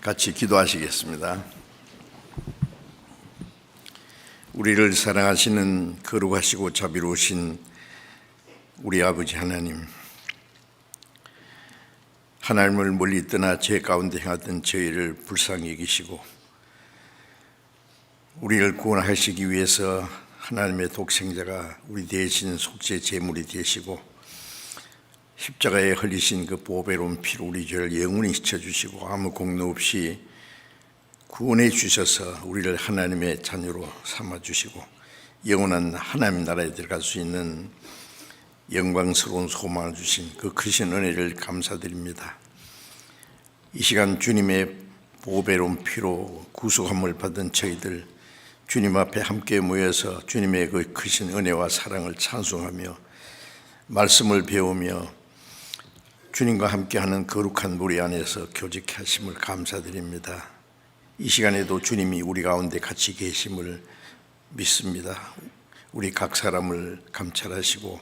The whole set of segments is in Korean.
같이 기도하시겠습니다. 우리를 사랑하시는 거룩하시고 자비로우신 우리 아버지 하나님, 하나님을 멀리 떠나 죄 가운데 행하던 저희를 불쌍히 여기시고 우리를 구원하시기 위해서 하나님의 독생자가 우리 대신 속죄 제물이 되시고 십자가에 흘리신 그 보배로운 피로 우리 죄를 영원히 씻어주시고 아무 공로 없이 구원해 주셔서 우리를 하나님의 자녀로 삼아주시고 영원한 하나님 나라에 들어갈 수 있는 영광스러운 소망을 주신 그 크신 은혜를 감사드립니다. 이 시간 주님의 보배로운 피로 구속함을 받은 저희들 주님 앞에 함께 모여서 주님의 그 크신 은혜와 사랑을 찬송하며 말씀을 배우며 주님과 함께하는 거룩한 무리 안에서 교직케 하심을 감사드립니다. 이 시간에도 주님이 우리 가운데 같이 계심을 믿습니다. 우리 각 사람을 감찰하시고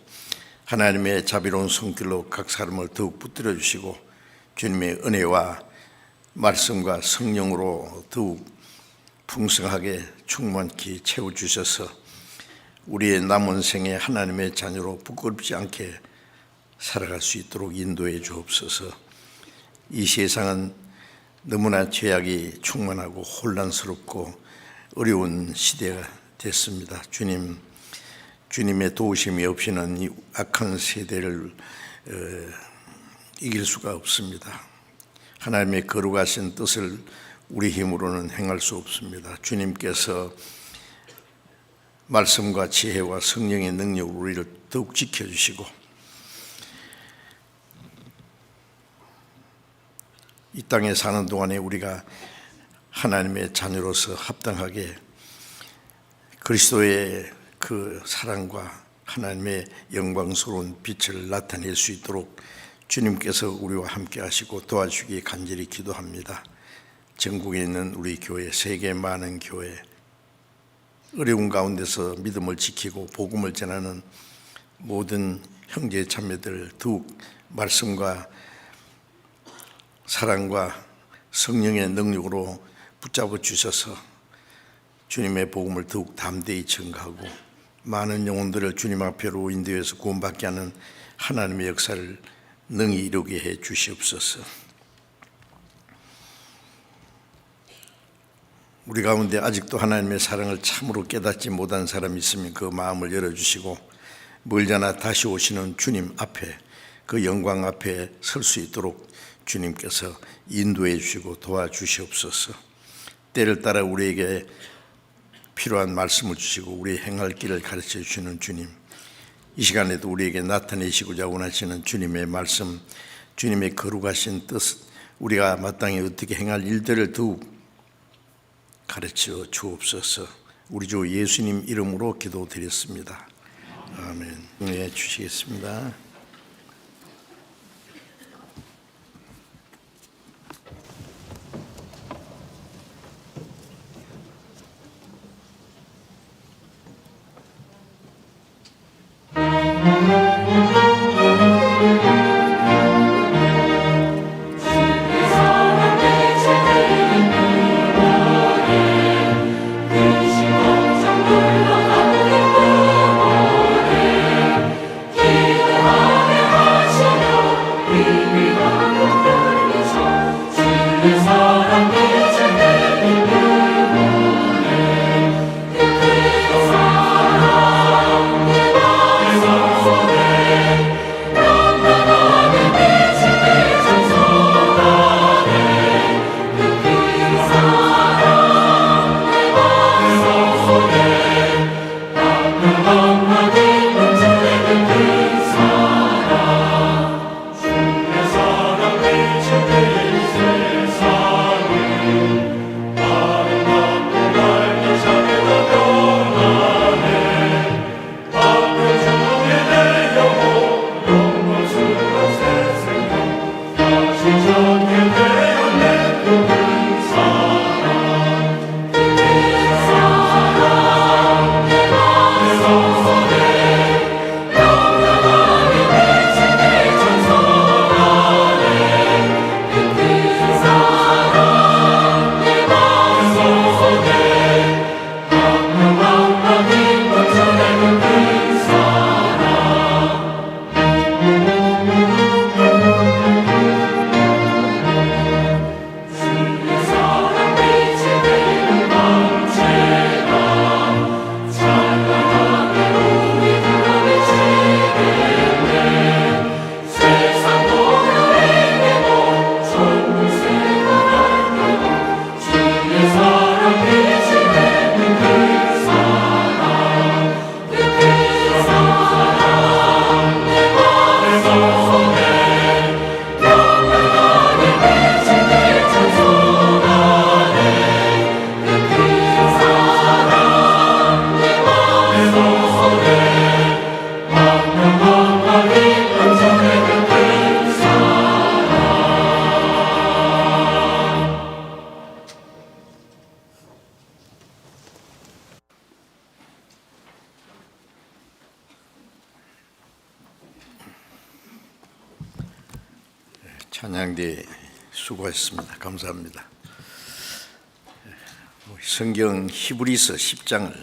하나님의 자비로운 손길로 각 사람을 더욱 붙들어 주시고 주님의 은혜와 말씀과 성령으로 더욱 풍성하게 충만히 채워주셔서 우리의 남은 생에 하나님의 자녀로 부끄럽지 않게 살아갈 수 있도록 인도해 주옵소서. 이 세상은 너무나 죄악이 충만하고 혼란스럽고 어려운 시대가 됐습니다. 주님의 도우심이 없이는 이 악한 세대를 이길 수가 없습니다. 하나님의 거룩하신 뜻을 우리 힘으로는 행할 수 없습니다. 주님께서 말씀과 지혜와 성령의 능력으로 우리를 더욱 지켜주시고 이 땅에 사는 동안에 우리가 하나님의 자녀로서 합당하게 그리스도의 그 사랑과 하나님의 영광스러운 빛을 나타낼 수 있도록 주님께서 우리와 함께 하시고 도와주시기 간절히 기도합니다. 전국에 있는 우리 교회, 세계 많은 교회, 어려운 가운데서 믿음을 지키고 복음을 전하는 모든 형제 자매들 더욱 말씀과 사랑과 성령의 능력으로 붙잡아 주셔서 주님의 복음을 더욱 담대히 전가하고 많은 영혼들을 주님 앞에로 인도해서 구원받게 하는 하나님의 역사를 능히 이루게 해 주시옵소서. 우리 가운데 아직도 하나님의 사랑을 참으로 깨닫지 못한 사람이 있으면 그 마음을 열어주시고 멀잖아 다시 오시는 주님 앞에 그 영광 앞에 설 수 있도록 주님께서 인도해 주시고 도와주시옵소서. 때를 따라 우리에게 필요한 말씀을 주시고 우리 행할 길을 가르쳐 주시는 주님, 이 시간에도 우리에게 나타내시고자 원하시는 주님의 말씀, 주님의 거룩하신 뜻, 우리가 마땅히 어떻게 행할 일들을 더욱 가르쳐 주옵소서. 우리 주 예수님 이름으로 기도드렸습니다. 아멘. 네, 주시겠습니다. 사랑 찬양대 수고하셨습니다. 감사합니다. 성경 히브리서 10장을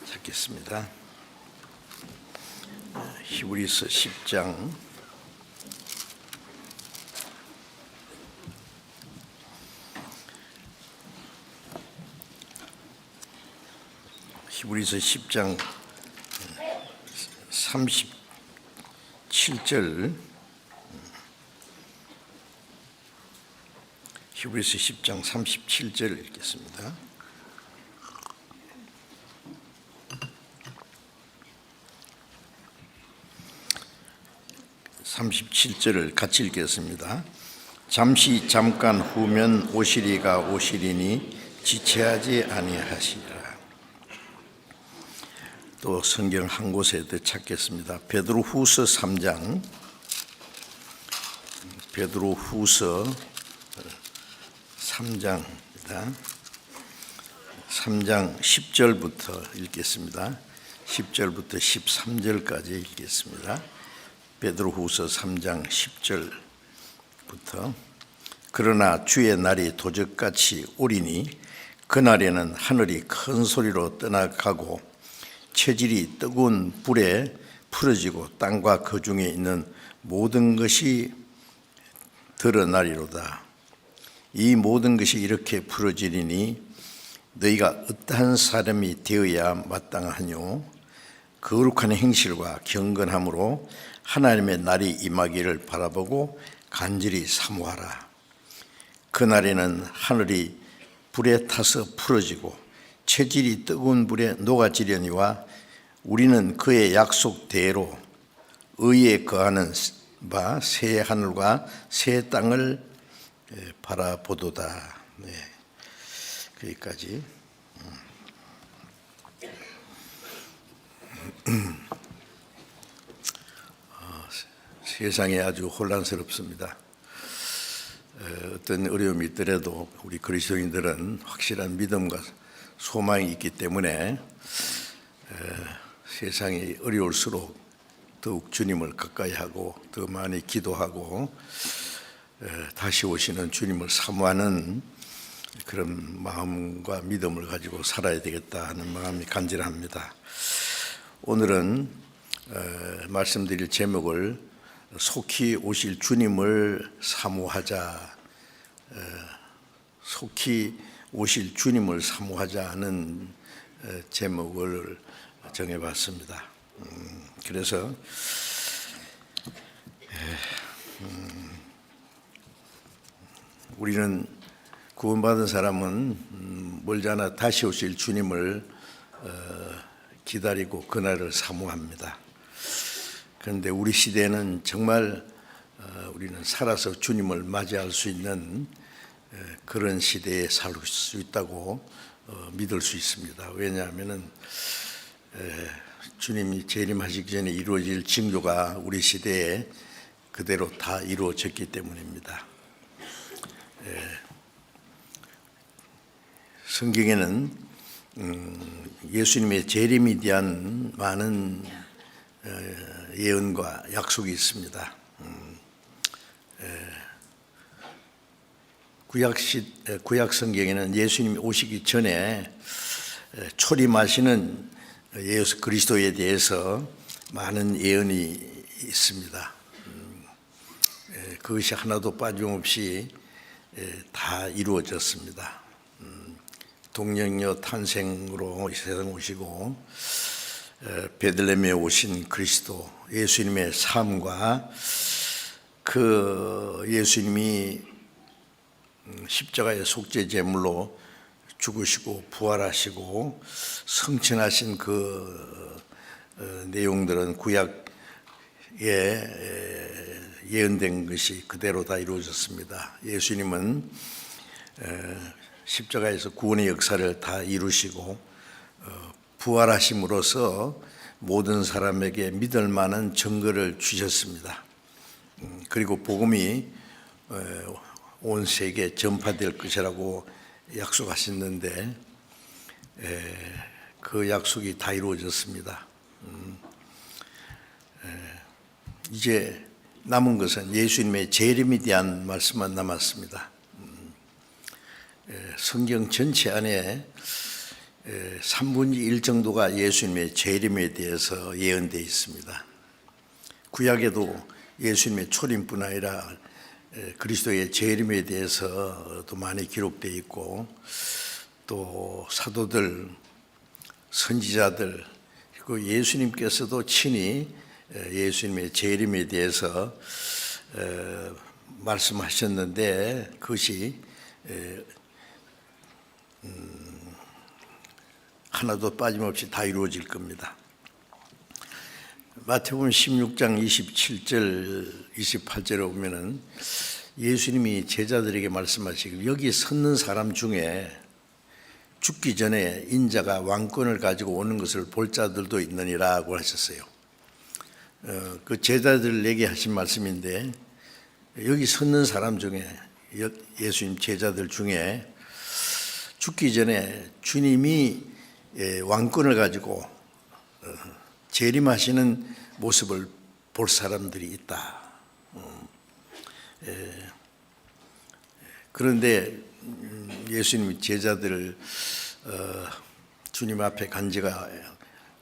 찾겠습니다. 히브리서 10장 히브리서 10장 37절 히브리서 10장 37절 읽겠습니다. (37절을) 같이 읽겠습니다. 잠깐 후면 오시리가 오시리니 지체하지 아니하시리라. 또 성경 한 곳에 더 찾겠습니다. 베드로후서 3장 3장입니다. 3장 10절부터 읽겠습니다. 10절부터 13절까지 읽겠습니다. 베드로후서 3장 10절부터 그러나 주의 날이 도적같이 오리니 그날에는 하늘이 큰 소리로 떠나가고 체질이 뜨거운 불에 풀어지고 땅과 그 중에 있는 모든 것이 드러나리로다. 이 모든 것이 이렇게 풀어지리니 너희가 어떠한 사람이 되어야 마땅하뇨? 거룩한 행실과 경건함으로 하나님의 날이 임하기를 바라보고 간절히 사모하라. 그날에는 하늘이 불에 타서 풀어지고 체질이 뜨거운 불에 녹아지려니와 우리는 그의 약속대로 의에 거하는 바 새 하늘과 새 땅을 바라보도다. 네, 거기까지. 세상이 아주 혼란스럽습니다. 어떤 어려움이 있더라도 우리 그리스도인들은 확실한 믿음과 소망이 있기 때문에 세상이 어려울수록 더욱 주님을 가까이 하고 더 많이 기도하고 다시 오시는 주님을 사모하는 그런 마음과 믿음을 가지고 살아야 되겠다 하는 마음이 간절합니다. 오늘은 말씀드릴 제목을 속히 오실 주님을 사모하자, 속히 오실 주님을 사모하자 하는 제목을 정해봤습니다. 그래서 우리는 구원받은 사람은 멀지 않아 다시 오실 주님을 기다리고 그날을 사모합니다. 그런데 우리 시대에는 정말 우리는 살아서 주님을 맞이할 수 있는 그런 시대에 살 수 있다고 믿을 수 있습니다. 왜냐하면 주님이 재림하시기 전에 이루어질 징조가 우리 시대에 그대로 다 이루어졌기 때문입니다. 성경에는 예수님의 재림에 대한 많은 예언과 약속이 있습니다. 구약 성경에는 예수님이 오시기 전에 초림하시는 예수 그리스도에 대해서 많은 예언이 있습니다. 그것이 하나도 빠짐없이 다 이루어졌습니다. 동정녀 탄생으로 세상 오시고 베들레헴에 오신 그리스도 예수님의 삶과 그 예수님이 십자가의 속죄 제물로 죽으시고 부활하시고 성천하신 그 내용들은 구약에 예언된 것이 그대로 다 이루어졌습니다. 예수님은 십자가에서 구원의 역사를 다 이루시고 부활하심으로써 모든 사람에게 믿을 만한 증거를 주셨습니다. 그리고 복음이 온 세계에 전파될 것이라고 약속하셨는데 그 약속이 다 이루어졌습니다. 이제 남은 것은 예수님의 재림에 대한 말씀만 남았습니다. 성경 전체 안에 3분의 1 정도가 예수님의 재림에 대해서 예언되어 있습니다. 구약에도 예수님의 초림뿐 아니라 그리스도의 재림에 대해서도 많이 기록되어 있고, 또 사도들, 선지자들, 그리고 예수님께서도 친히 예수님의 재림에 대해서 말씀하셨는데 그것이 하나도 빠짐없이 다 이루어질 겁니다. 마태복음 16장 27절 28절에 보면은 예수님이 제자들에게 말씀하시기를 여기 섰는 사람 중에 죽기 전에 인자가 왕권을 가지고 오는 것을 볼 자들도 있느니라고 하셨어요. 그 제자들에게 하신 말씀인데, 여기 섰는 사람 중에, 예수님 제자들 중에 죽기 전에 주님이 왕권을 가지고 재림하시는 모습을 볼 사람들이 있다. 그런데 예수님이 제자들을 주님 앞에 간 지가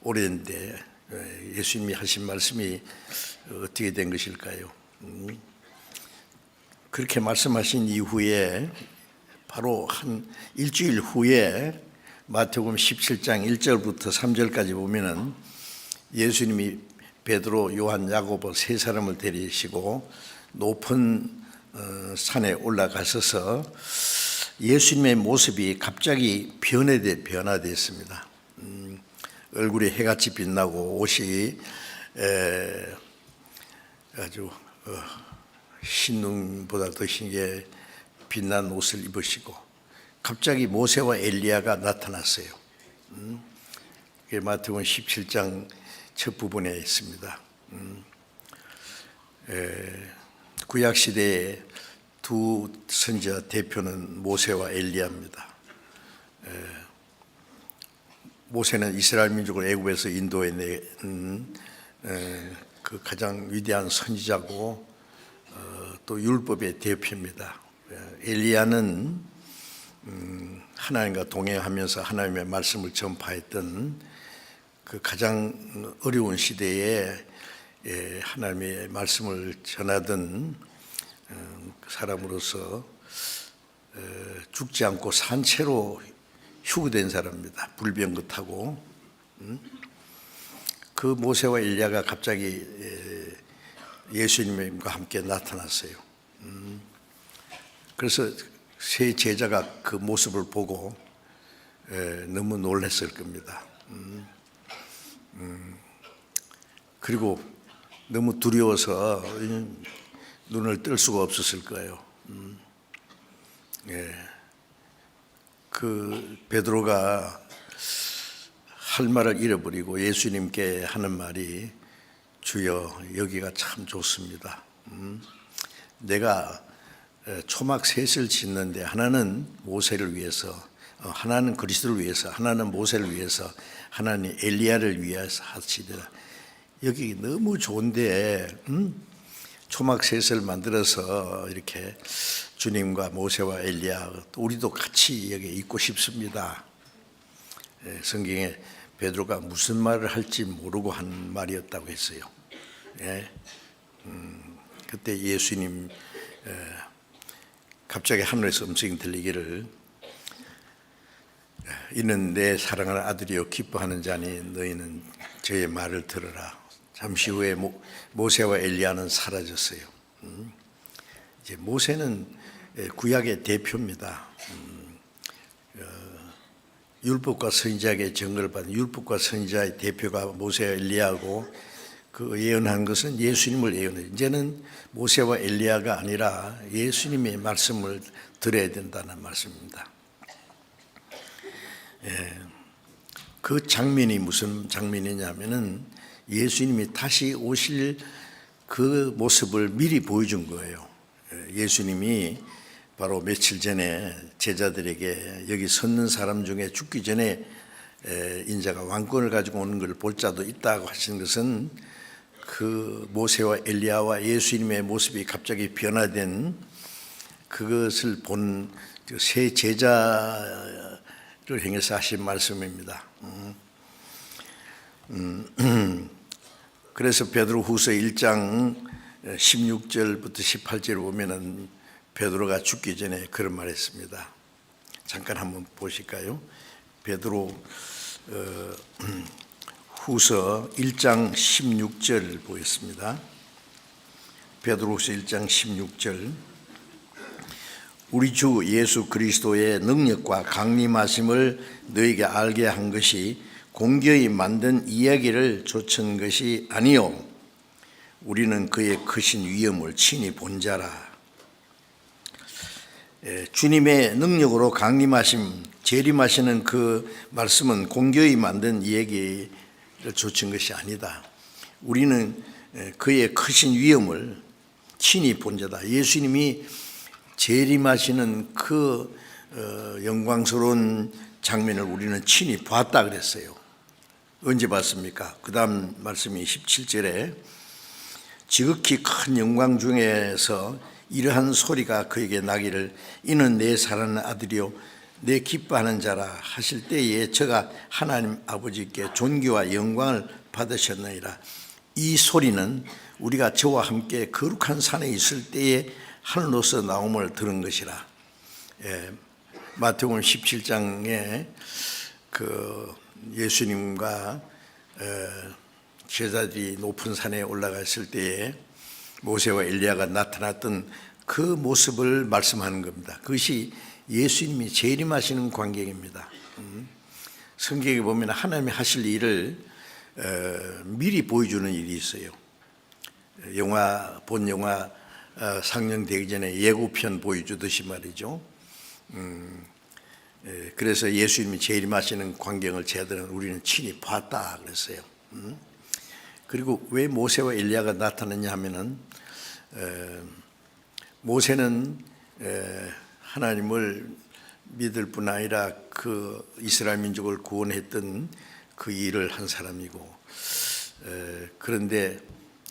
오래됐는데 예수님이 하신 말씀이 어떻게 된 것일까요? 그렇게 말씀하신 이후에 바로 한 일주일 후에 마태복음 17장 1절부터 3절까지 보면은 예수님이 베드로, 요한, 야고보 세 사람을 데리시고 높은 산에 올라가셔서 예수님의 모습이 갑자기 변화됐습니다. 얼굴이 해같이 빛나고 옷이 아주 신눈보다 더 신게 빛난 옷을 입으시고 갑자기 모세와 엘리야가 나타났어요. 그게 마태복음 17장 첫 부분에 있습니다. 구약 시대에 두 선지자 대표는 모세와 엘리야입니다. 모세는 이스라엘 민족을 애굽에서 인도해낸 그 가장 위대한 선지자고 또 율법의 대표입니다. 엘리야는 하나님과 동행하면서 하나님의 말씀을 전파했던 그 가장 어려운 시대에 하나님의 말씀을 전하던 사람으로서 죽지 않고 산채로 휴거된 사람입니다. 불병긋하고. 그 모세와 엘리야가 갑자기 예수님과 함께 나타났어요. 그래서 세 제자가 그 모습을 보고 너무 놀랐을 겁니다. 그리고 너무 두려워서 눈을 뜰 수가 없었을 거예요. 그 베드로가 할 말을 잃어버리고 예수님께 하는 말이 주여 여기가 참 좋습니다. 내가 초막 셋을 짓는데 하나는 모세를 위해서, 하나는 그리스도를 위해서, 하나는 모세를 위해서, 하나는 엘리야를 위해서 하시더라. 여기 너무 좋은데 초막 셋을 만들어서 이렇게 주님과 모세와 엘리야 우리도 같이 여기 있고 싶습니다. 성경에 베드로가 무슨 말을 할지 모르고 한 말이었다고 했어요. 그때 예수님 갑자기 하늘에서 음성이 들리기를 이는 내 사랑하는 아들이요 기뻐하는 자니 너희는 저의 말을 들으라. 잠시 후에 모세와 엘리야는 사라졌어요. 이제 모세는 구약의 대표입니다. 율법과 선지자에게 증거를 받은 율법과 선지자의 대표가 모세와 엘리야고 그 예언한 것은 예수님을 예언해요. 이제는 모세와 엘리야가 아니라 예수님의 말씀을 들어야 된다는 말씀입니다. 그 장면이 무슨 장면이냐면은 예수님이 다시 오실 그 모습을 미리 보여준 거예요. 예수님이 바로 며칠 전에 제자들에게 여기 섰는 사람 중에 죽기 전에 인자가 왕권을 가지고 오는 걸 볼 자도 있다고 하신 것은 그 모세와 엘리야와 예수님의 모습이 갑자기 변화된 그것을 본 세 제자를 향해서 하신 말씀입니다. 그래서 베드로후서 1장 16절부터 18절을 보면은 베드로가 죽기 전에 그런 말했습니다. 잠깐 한번 보실까요? 베드로 후서 1장 16절 보겠습니다. 베드로후서 1장 16절. 우리 주 예수 그리스도의 능력과 강림하심을 너에게 알게 한 것이 공교히 만든 이야기를 좇은 것이 아니요 우리는 그의 크신 위엄을 친히 본 자라. 주님의 능력으로 강림하심, 재림하시는 그 말씀은 공교히 만든 이야기를 좇은 것이 아니다. 우리는 그의 크신 위엄을 친히 본 자다. 예수님이 재림하시는 그 영광스러운 장면을 우리는 친히 봤다 그랬어요. 언제 봤습니까? 그 다음 말씀이 17절에 지극히 큰 영광 중에서 이러한 소리가 그에게 나기를 이는 내 사랑하는 아들이요 내 기뻐하는 자라 하실 때에 저가 하나님 아버지께 존귀와 영광을 받으셨느니라. 이 소리는 우리가 저와 함께 거룩한 산에 있을 때에 하늘로서 나옴을 들은 것이라. 마태복음 17장에 그 예수님과 제자들이 높은 산에 올라갔을 때에 모세와 엘리야가 나타났던 그 모습을 말씀하는 겁니다. 그것이 예수님이 재림하시는 광경입니다. 성경에 보면 하나님이 하실 일을 미리 보여주는 일이 있어요. 본 영화 상영되기 전에 예고편 보여주듯이 말이죠. 그래서 예수님이 재림하시는 광경을 제자들은 우리는 친히 봤다 그랬어요. 그리고 왜 모세와 엘리야가 나타났냐 하면은 모세는 하나님을 믿을 뿐 아니라 그 이스라엘 민족을 구원했던 그 일을 한 사람이고, 그런데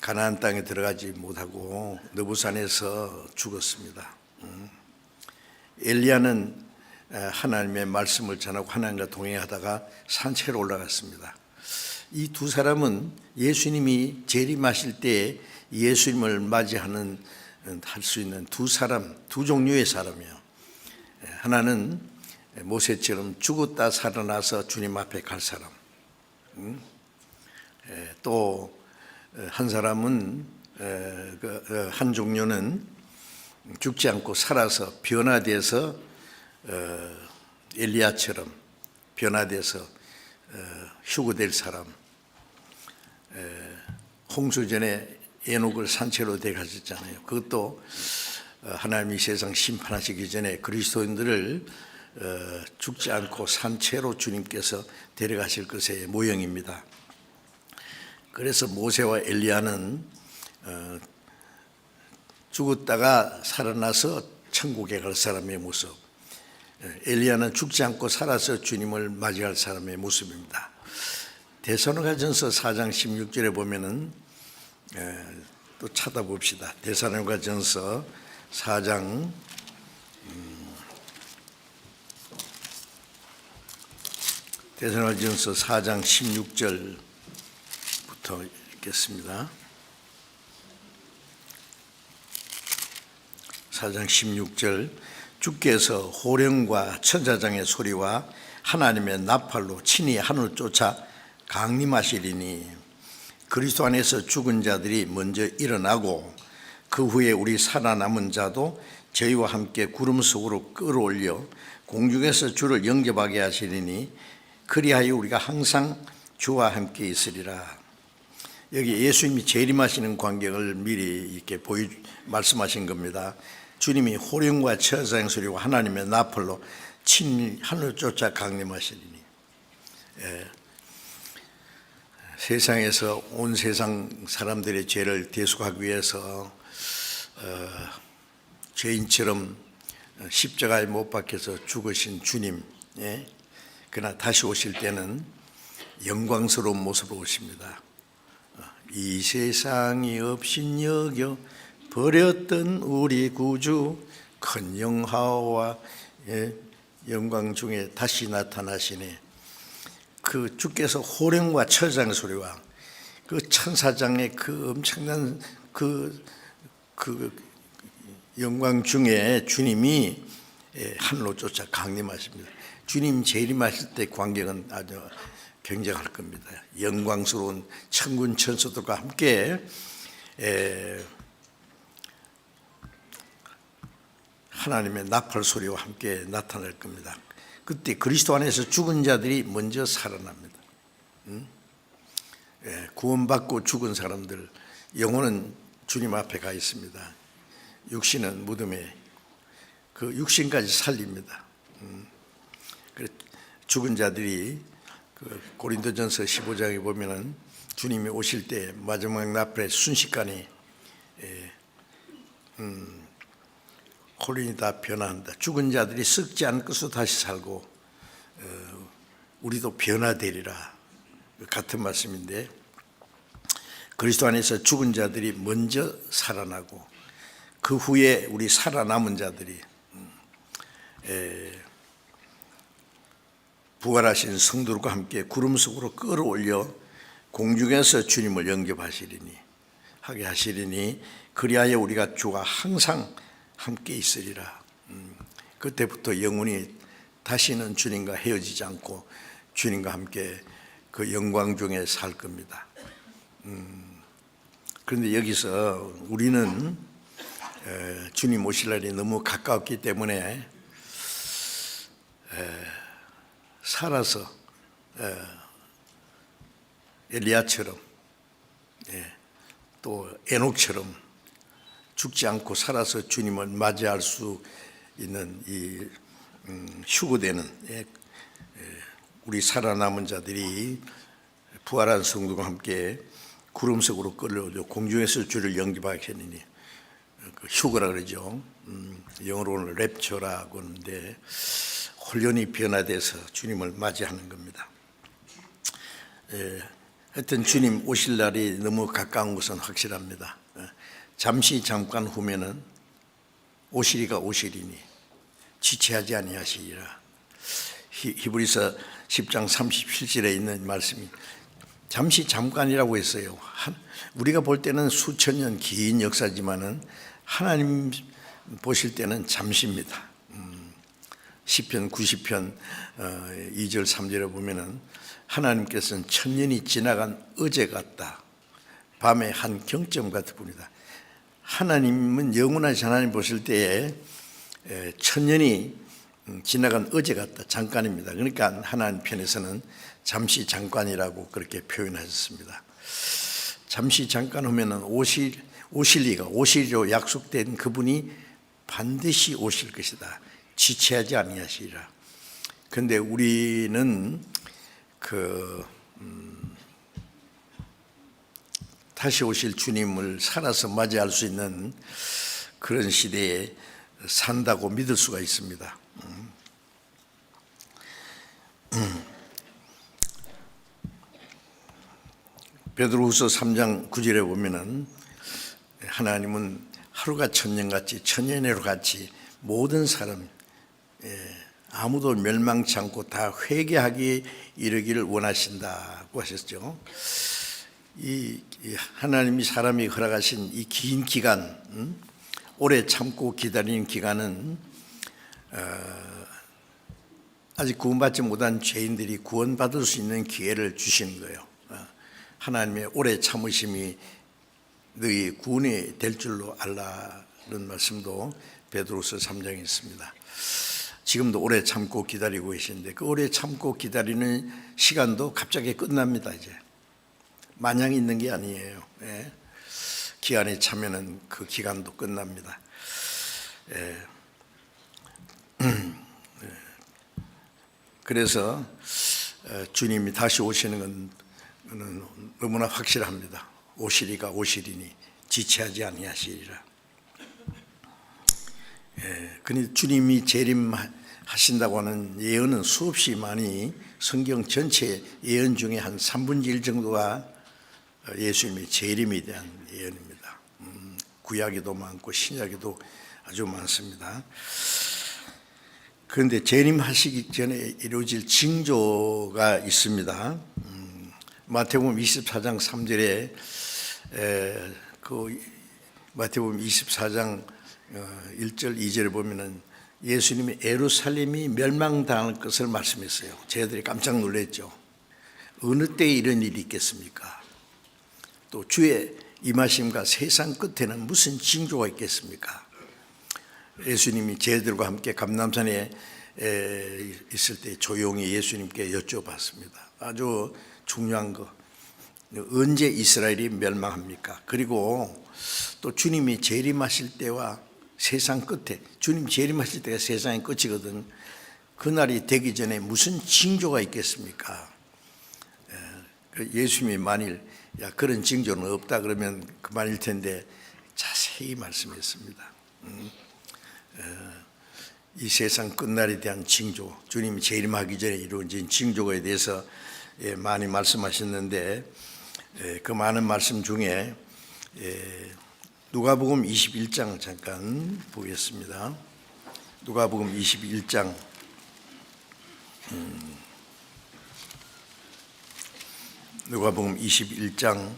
가나안 땅에 들어가지 못하고 느부산에서 죽었습니다. 엘리야는 하나님의 말씀을 전하고 하나님과 동행하다가 산채로 올라갔습니다. 이 두 사람은 예수님이 재림하실 때 예수님을 맞이하는 할 수 있는 두 종류의 사람이에요. 하나는 모세처럼 죽었다 살아나서 주님 앞에 갈 사람, 또 한 사람은 한 종류는 죽지 않고 살아서 변화돼서 엘리야처럼 변화돼서 휴거될 사람. 홍수전에 에녹을 산채로 데려가셨잖아요. 그것도 하나님이 세상 심판하시기 전에 그리스도인들을 죽지 않고 산채로 주님께서 데려가실 것의 모형입니다. 그래서 모세와 엘리야는 죽었다가 살아나서 천국에 갈 사람의 모습, 엘리야는 죽지 않고 살아서 주님을 맞이할 사람의 모습입니다. 데살로니가전서 4장 16절에 보면은 또 찾아봅시다. 데살로니가전서 4장 16절부터 읽겠습니다. 4장 16절. 주께서 호령과 천사장의 소리와 하나님의 나팔로 친히 하늘을 쫓아 강림하시리니 그리스도 안에서 죽은 자들이 먼저 일어나고 그 후에 우리 살아남은 자도 저희와 함께 구름 속으로 끌어올려 공중에서 주를 영접하게 하시리니 그리하여 우리가 항상 주와 함께 있으리라. 여기 예수님이 재림하시는 광경을 미리 이렇게 말씀하신 겁니다. 주님이 호령과 천사의 소리와 하나님의 나팔로 친히 하늘을 쫓아 강림하시리니. 세상에서 온 세상 사람들의 죄를 대속하기 위해서 죄인처럼 십자가에 못 박혀서 죽으신 주님, 그러나 다시 오실 때는 영광스러운 모습으로 오십니다. 이 세상이 없인 여겨 버렸던 우리 구주 큰 영화와 영광 중에 다시 나타나시네. 그 주께서 호령과 철장 소리와 그 천사장의 그 엄청난 그 영광 중에 주님이 하늘로 쫓아 강림하십니다. 주님 재림하실 때 광경은 아주 굉장할 겁니다. 영광스러운 천군 천사들과 함께 하나님의 나팔 소리와 함께 나타날 겁니다. 그때 그리스도 안에서 죽은 자들이 먼저 살아납니다. 구원받고 죽은 사람들 영혼은 주님 앞에 가 있습니다. 육신은 무덤에 그 육신까지 살립니다. 죽은 자들이 그 고린도전서 15장에 보면은 주님이 오실 때 마지막 나팔에 순식간에 홀린이 다 변화한다. 죽은 자들이 썩지 않을 것으로 다시 살고 우리도 변화되리라. 같은 말씀인데 그리스도 안에서 죽은 자들이 먼저 살아나고 그 후에 우리 살아남은 자들이 부활하신 성도들과 함께 구름 속으로 끌어올려 공중에서 주님을 영접하시리니 하게 하시리니 그리하여 우리가 주와 항상 함께 있으리라. 그때부터 영원히 다시는 주님과 헤어지지 않고 주님과 함께 그 영광 중에 살 겁니다. 그런데 여기서 우리는 주님 오실 날이 너무 가까웠기 때문에 살아서 엘리야처럼 또 에녹처럼 죽지 않고 살아서 주님을 맞이할 수 있는 이 휴거되는 우리 살아남은 자들이 부활한 성도와 함께 구름 속으로 끌려오죠. 공중에서 주를 영접하겠느니 그 휴거라 그러죠. 영어로는 랩처라고 하는데 혼련이 변화돼서 주님을 맞이하는 겁니다. 하여튼 주님 오실 날이 너무 가까운 것은 확실합니다. 잠시 잠깐 후면은 오시리가 오시리니 지체하지 아니하시리라. 히브리서 10장 37절에 있는 말씀이 잠시 잠깐이라고 했어요. 우리가 볼 때는 수천 년 긴 역사지만은 하나님 보실 때는 잠시입니다. 시편 90편 2절 3절에 보면은 하나님께서는 천년이 지나간 어제 같다. 밤의 한 경점 같을 뿐이다. 하나님은 영원하신 하나님 보실 때에 천년이 지나간 어제 같다. 잠깐입니다. 그러니까 하나님 편에서는 잠시 잠깐이라고 그렇게 표현하셨습니다. 잠시 잠깐 하면은 오시리로 약속된 그분이 반드시 오실 것이다. 지체하지 아니하시리라. 그런데 우리는 다시 오실 주님을 살아서 맞이할 수 있는 그런 시대에 산다고 믿을 수가 있습니다. 베드로후서 3장 9절에 보면은 하나님은 하루가 천년같이 천년회로 같이 모든 사람 아무도 멸망치 않고 다 회개하기 이르기를 원하신다고 하셨죠. 이 하나님이 사람이 허락하신 이 긴 기간, 오래 참고 기다리는 기간은 아직 구원받지 못한 죄인들이 구원받을 수 있는 기회를 주시는 거예요. 하나님의 오래 참으심이 너희 구원이 될 줄로 알라는 말씀도 베드로서 3장에 있습니다. 지금도 오래 참고 기다리고 계시는데 그 오래 참고 기다리는 시간도 갑자기 끝납니다. 이제 마냥 있는 게 아니에요. 기한이 차면은 그 기간도 끝납니다. 그래서 주님이 다시 오시는 건 너무나 확실합니다. 오시리가 오시리니 지체하지 아니하시리라. 그런데 주님이 재림하신다고 하는 예언은 수없이 많이 성경 전체 예언 중에 한 3분의 1 정도가 예수님의 재림에 대한 예언입니다. 구약에도 많고 신약에도 아주 많습니다. 그런데 재림하시기 전에 이루어질 징조가 있습니다. 마태복음 24장 3절에 그 마태복음 24장 1절 2절에 보면은 예수님이 예루살렘이 멸망당할 것을 말씀했어요. 저희들이 깜짝 놀랐죠. 어느 때에 이런 일이 있겠습니까? 또 주의 임하심과 세상 끝에는 무슨 징조가 있겠습니까? 예수님이 저희들과 함께 감람산에 있을 때 조용히 예수님께 여쭤봤습니다. 아주 중요한 거, 언제 이스라엘이 멸망합니까? 그리고 또 주님이 재림하실 때와 세상 끝에, 주님 재림하실 때가 세상의 끝이거든. 그날이 되기 전에 무슨 징조가 있겠습니까? 예수님이 만일 그런 징조는 없다 그러면 그만일 텐데 자세히 말씀했습니다. 이 세상 끝날에 대한 징조, 주님이 재림하기 전에 이루어진 징조에 대해서 많이 말씀하셨는데, 그 많은 말씀 중에 누가복음 21장 잠깐 보겠습니다. 누가복음 21장 누가복음 21장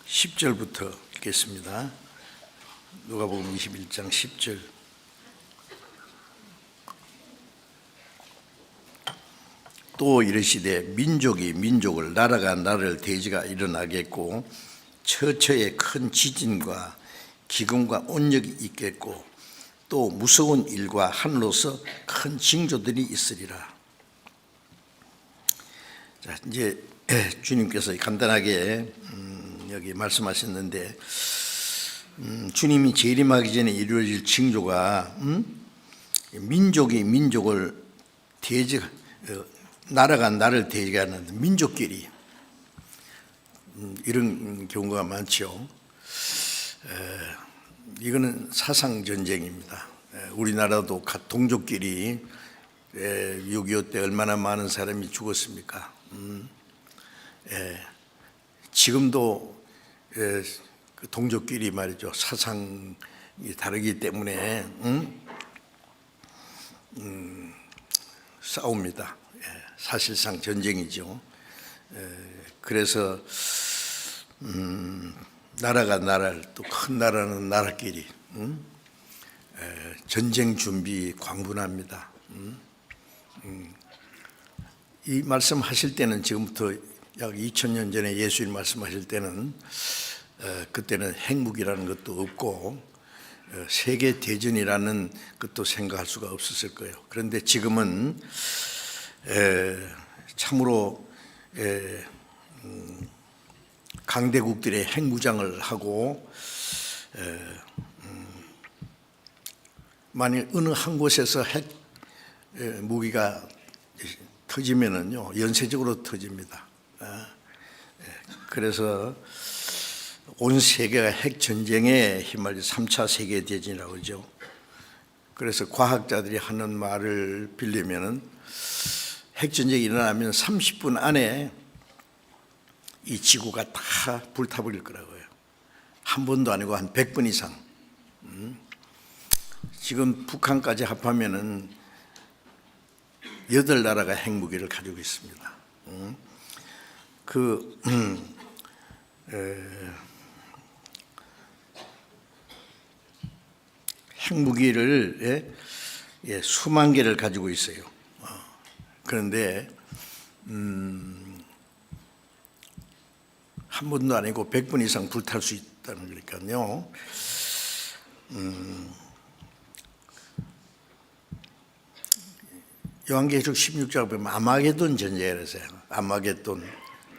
10절부터 읽겠습니다. 누가복음 21장 10절. 또 이르시되 민족이 민족을, 나라가 나라를 대지가 일어나겠고 처처에 큰 지진과 기근과 온역이 있겠고 또 무서운 일과 하늘로서 큰 징조들이 있으리라. 자, 이제 주님께서 간단하게 여기 말씀하셨는데, 주님이 재림하기 전에 이루어질 징조가 민족이 민족을 나라가 나라를 대적하는 민족끼리 이런 경우가 많죠. 이거는 사상 전쟁입니다. 우리나라도 동족끼리 6.25 때 얼마나 많은 사람이 죽었습니까? 지금도 동족끼리 말이죠, 사상이 다르기 때문에 싸웁니다. 사실상 전쟁이죠. 그래서 나라가 나라를, 또 큰 나라는 나라끼리 전쟁 준비 광분합니다. 이 말씀하실 때는 지금부터 약 2000년 전에 예수님 말씀하실 때는 그때는 핵무기라는 것도 없고 세계 대전이라는 것도 생각할 수가 없었을 거예요. 그런데 지금은 참으로 강대국들의 핵무장을 하고, 만일 어느 한 곳에서 핵 무기가 터지면은요, 연쇄적으로 터집니다. 그래서 온 세계가 핵 전쟁에 휘말려 3차 세계 대전이라고 그러죠. 그래서 과학자들이 하는 말을 빌리면은 핵 전쟁이 일어나면 30분 안에 이 지구가 다 불타버릴 거라고요. 한 번도 아니고 한 100번 이상. 지금 북한까지 합하면은 8나라가 핵무기를 가지고 있습니다. 핵무기를 수만 개를 가지고 있어요. 그런데 한 번도 아니고 100번 이상 불탈 수 있다는 거니까요. 요한계시록 16장에 보면 아마게돈 전쟁이라서요. 아마게돈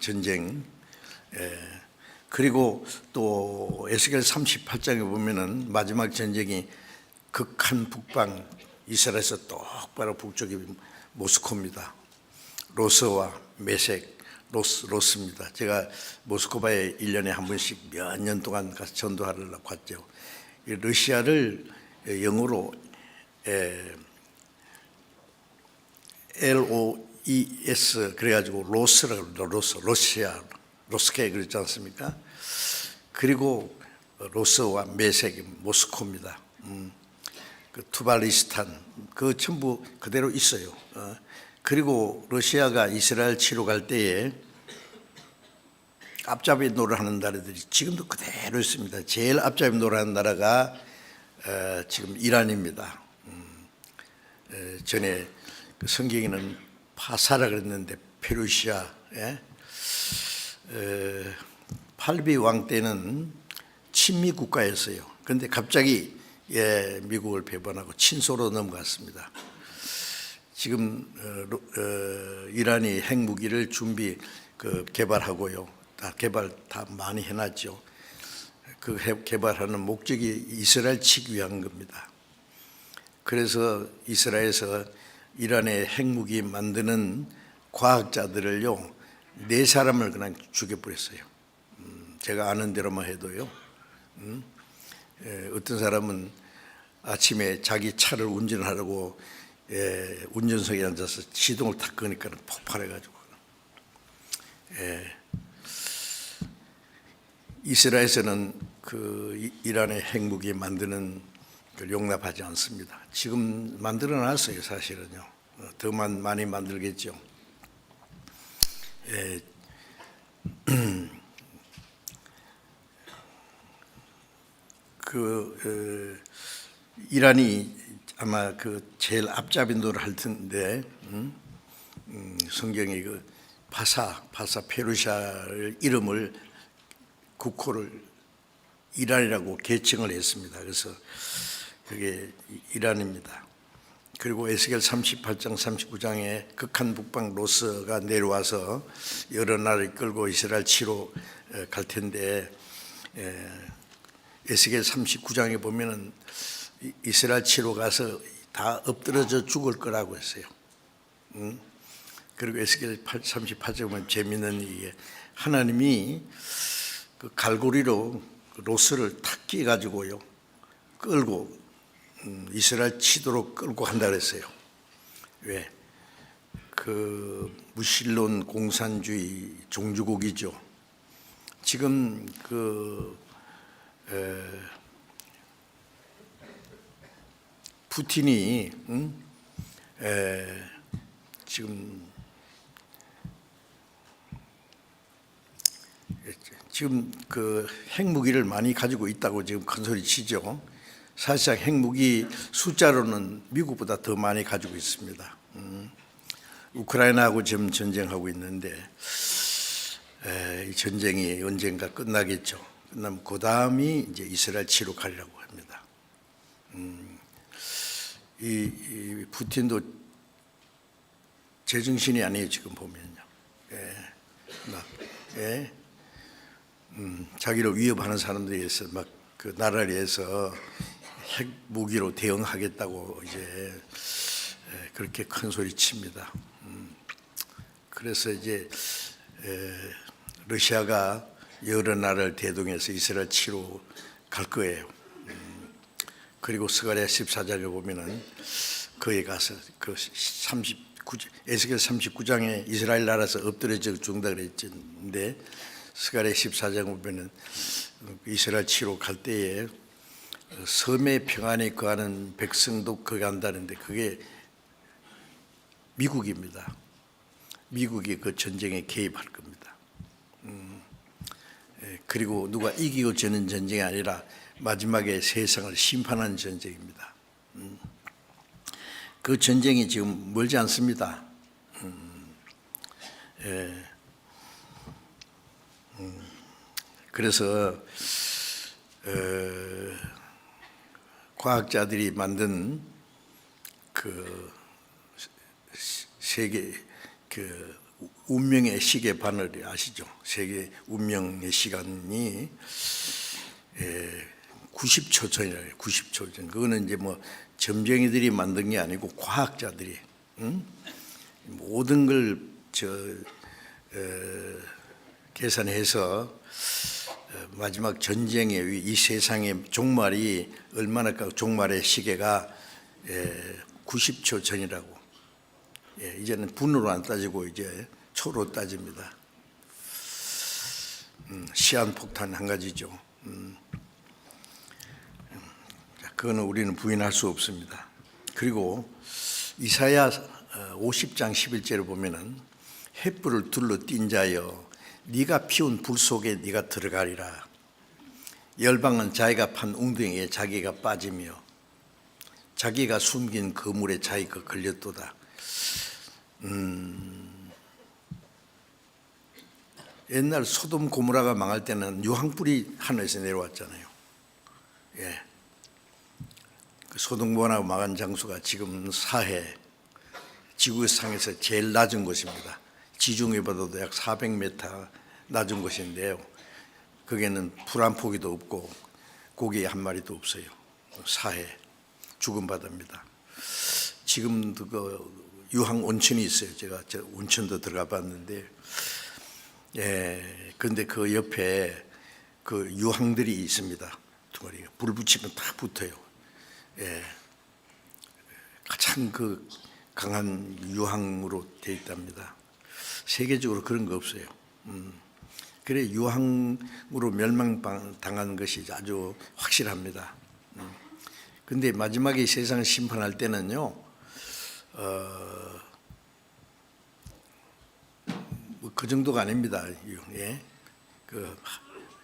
전쟁. 그리고 또 에스겔 38장에 보면은 마지막 전쟁이 극한 북방, 이스라엘에서 똑바로 북쪽이 모스크바입니다. 로스와 메섹, 로스입니다. 제가 모스크바에 1년에 한 번씩 몇 년 동안 가서 전도하러 갔죠. 러시아를 영어로 ROSES 그래가지고 로스라고 그러죠. 로스케 그랬지 않습니까? 그리고 로스와 메섹이 모스코입니다. 그 투발리스탄 그 전부 그대로 있어요. 그리고 러시아가 이스라엘 치러 갈 때에 앞잡이 노래하는 나라들이 지금도 그대로 있습니다. 제일 앞잡이 노래하는 나라가 지금 이란입니다. 전에 그 성경에는 파사라 그랬는데 페르시아, 팔비 왕 때는 친미 국가였어요. 그런데 갑자기 미국을 배반하고 친소로 넘어갔습니다. 지금 이란이 핵무기를 개발하고요. 개발 다 많이 해놨죠. 그 개발하는 목적이 이스라엘 치기 위한 겁니다. 그래서 이스라엘에서 이란의 핵무기 만드는 과학자들을요 4사람을 그냥 죽여버렸어요. 제가 아는 대로만 해도요. 어떤 사람은 아침에 자기 차를 운전하려고 운전석에 앉아서 시동을 탁 끄니까 폭발해가지고 이스라엘에서는 그 이란의 핵무기 만드는 걸 용납하지 않습니다. 지금 만들어놨어요. 사실은요. 더 많이 만들겠죠. 이란이 아마 그 제일 앞잡이 노를 할 텐데 성경에 그 파사 페르시아의 이름을 국호를 이란이라고 개칭을 했습니다. 그래서 그게 이란입니다. 그리고 에스겔 38장 39장에 극한 북방 로스가 내려와서 여러 나라를 끌고 이스라엘 치러 갈 텐데 에스겔 39장에 보면은 이스라엘 치러 가서 다 엎드러져 죽을 거라고 했어요. 그리고 에스겔 38장에 보면 재미있는 이게 하나님이 그 갈고리로 로스를 탁 끼가지고요 끌고 이스라엘 치도록 끌고 간다 그랬어요. 왜? 그 무신론 공산주의 종주국이죠. 지금 푸틴이 지금 그 핵무기를 많이 가지고 있다고 지금 큰소리 치죠. 사실상 핵무기 숫자로는 미국보다 더 많이 가지고 있습니다. 우크라이나하고 지금 전쟁하고 있는데 이 전쟁이 언젠가 끝나겠죠. 끝나면 그 다음이 이제 이스라엘 치러 가려고 합니다. 이 푸틴도 제정신이 아니에요. 지금 보면요. 자기를 위협하는 사람들에 의해서 막 그 나라를 위해서 핵 무기로 대응하겠다고 이제 그렇게 큰 소리 칩니다. 그래서 이제 러시아가 여러 나라를 대동해서 이스라엘 치러 갈 거예요. 그리고 스가랴 14장에 보면은 거기 가서 그 에스겔 39장에 이스라엘 나라에서 엎드려져 죽는다 그랬는데 스가랴 14장 보면은 이스라엘 치러 갈 때에 섬의 평안에 거하는 백성도 거기 간다는데 그게 미국입니다. 미국이 그 전쟁에 개입할 겁니다. 그리고 누가 이기고 지는 전쟁이 아니라 마지막에 세상을 심판하는 전쟁입니다. 그 전쟁이 지금 멀지 않습니다. 그래서 과학자들이 만든 그 세계 그 운명의 시계 바늘이 아시죠? 세계 운명의 시간이 90초 전이래요. 90초 전. 그거는 이제 뭐 점쟁이들이 만든 게 아니고 과학자들이 모든 걸 계산해서 마지막 전쟁의 이 세상의 종말이 얼마나 종말의 시계가 90초 전이라고 이제는 분으로 안 따지고 이제 초로 따집니다. 시한폭탄 한 가지죠. 그거는 우리는 부인할 수 없습니다. 그리고 이사야 50장 11절을 보면은 횃불을 둘러 띈 자여 네가 피운 불 속에 네가 들어가리라. 열방은 자기가 판 웅덩이에 자기가 빠지며 자기가 숨긴 그물에 자기가 걸렸도다. 옛날 소돔 고모라가 망할 때는 유황불이 하늘에서 내려왔잖아요. 예. 그 소돔 고모라가 망한 장소가 지금 사해 지구상에서 제일 낮은 곳입니다. 지중해보다도 약 400m 낮은 곳인데요. 거기에는 불 한 포기도 없고 고기 한 마리도 없어요. 사해 죽은 바다입니다. 지금도 그 유황 온천이 있어요. 제가 온천도 들어가 봤는데, 그런데 그 옆에 그 유황들이 있습니다. 덩어리가 불 붙이면 다 붙어요. 가장 그 강한 유황으로 되어 있답니다. 세계적으로 그런 거 없어요. 그래 유황으로 멸망당한 것이 아주 확실합니다. 근데 마지막에 세상을 심판할 때는요, 뭐 그 정도가 아닙니다. 예.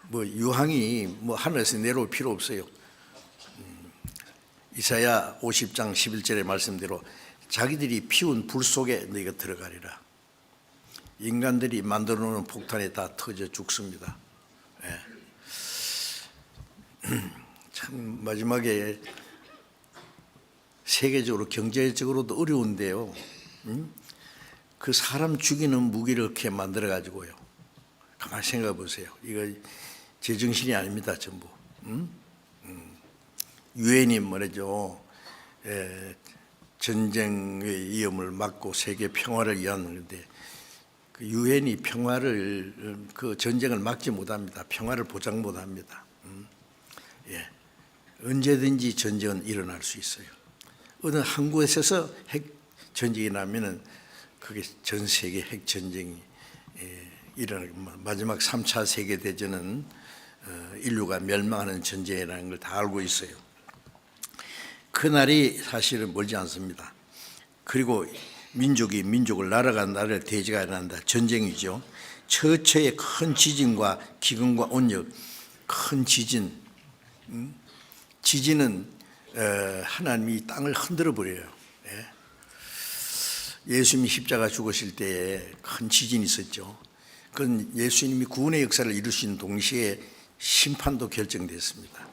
뭐 유황이 뭐 하늘에서 내려올 필요 없어요. 이사야 50장 11절의 말씀대로 자기들이 피운 불 속에 너희가 들어가리라. 인간들이 만들어 놓은 폭탄에 다 터져 죽습니다. 참 마지막에 세계적으로 경제적으로도 어려운데요. 그 사람 죽이는 무기를 이렇게 만들어 가지고요. 가만히 생각해 보세요. 이거 제정신이 아닙니다, 전부. 유엔이 말이죠. 전쟁의 위험을 막고 세계 평화를 위한 건데 그 유엔이 평화를 그 전쟁을 막지 못합니다. 평화를 보장 못합니다. 언제든지 전쟁은 일어날 수 있어요. 어느 한 곳에서 핵 전쟁이 나면은 그게 전 세계 핵 전쟁이 일어나고 마지막 3차 세계 대전은 인류가 멸망하는 전쟁이라는 걸 다 알고 있어요. 그 날이 사실은 멀지 않습니다. 그리고 민족이 민족을 나라가 나라를 대지가 일어난다. 전쟁이죠. 처처의 큰 지진과 기근과 온역, 큰 지진. 지진은 하나님이 땅을 흔들어 버려요. 예수님이 십자가 죽으실 때에 큰 지진이 있었죠. 그건 예수님이 구원의 역사를 이루신 동시에 심판도 결정됐습니다.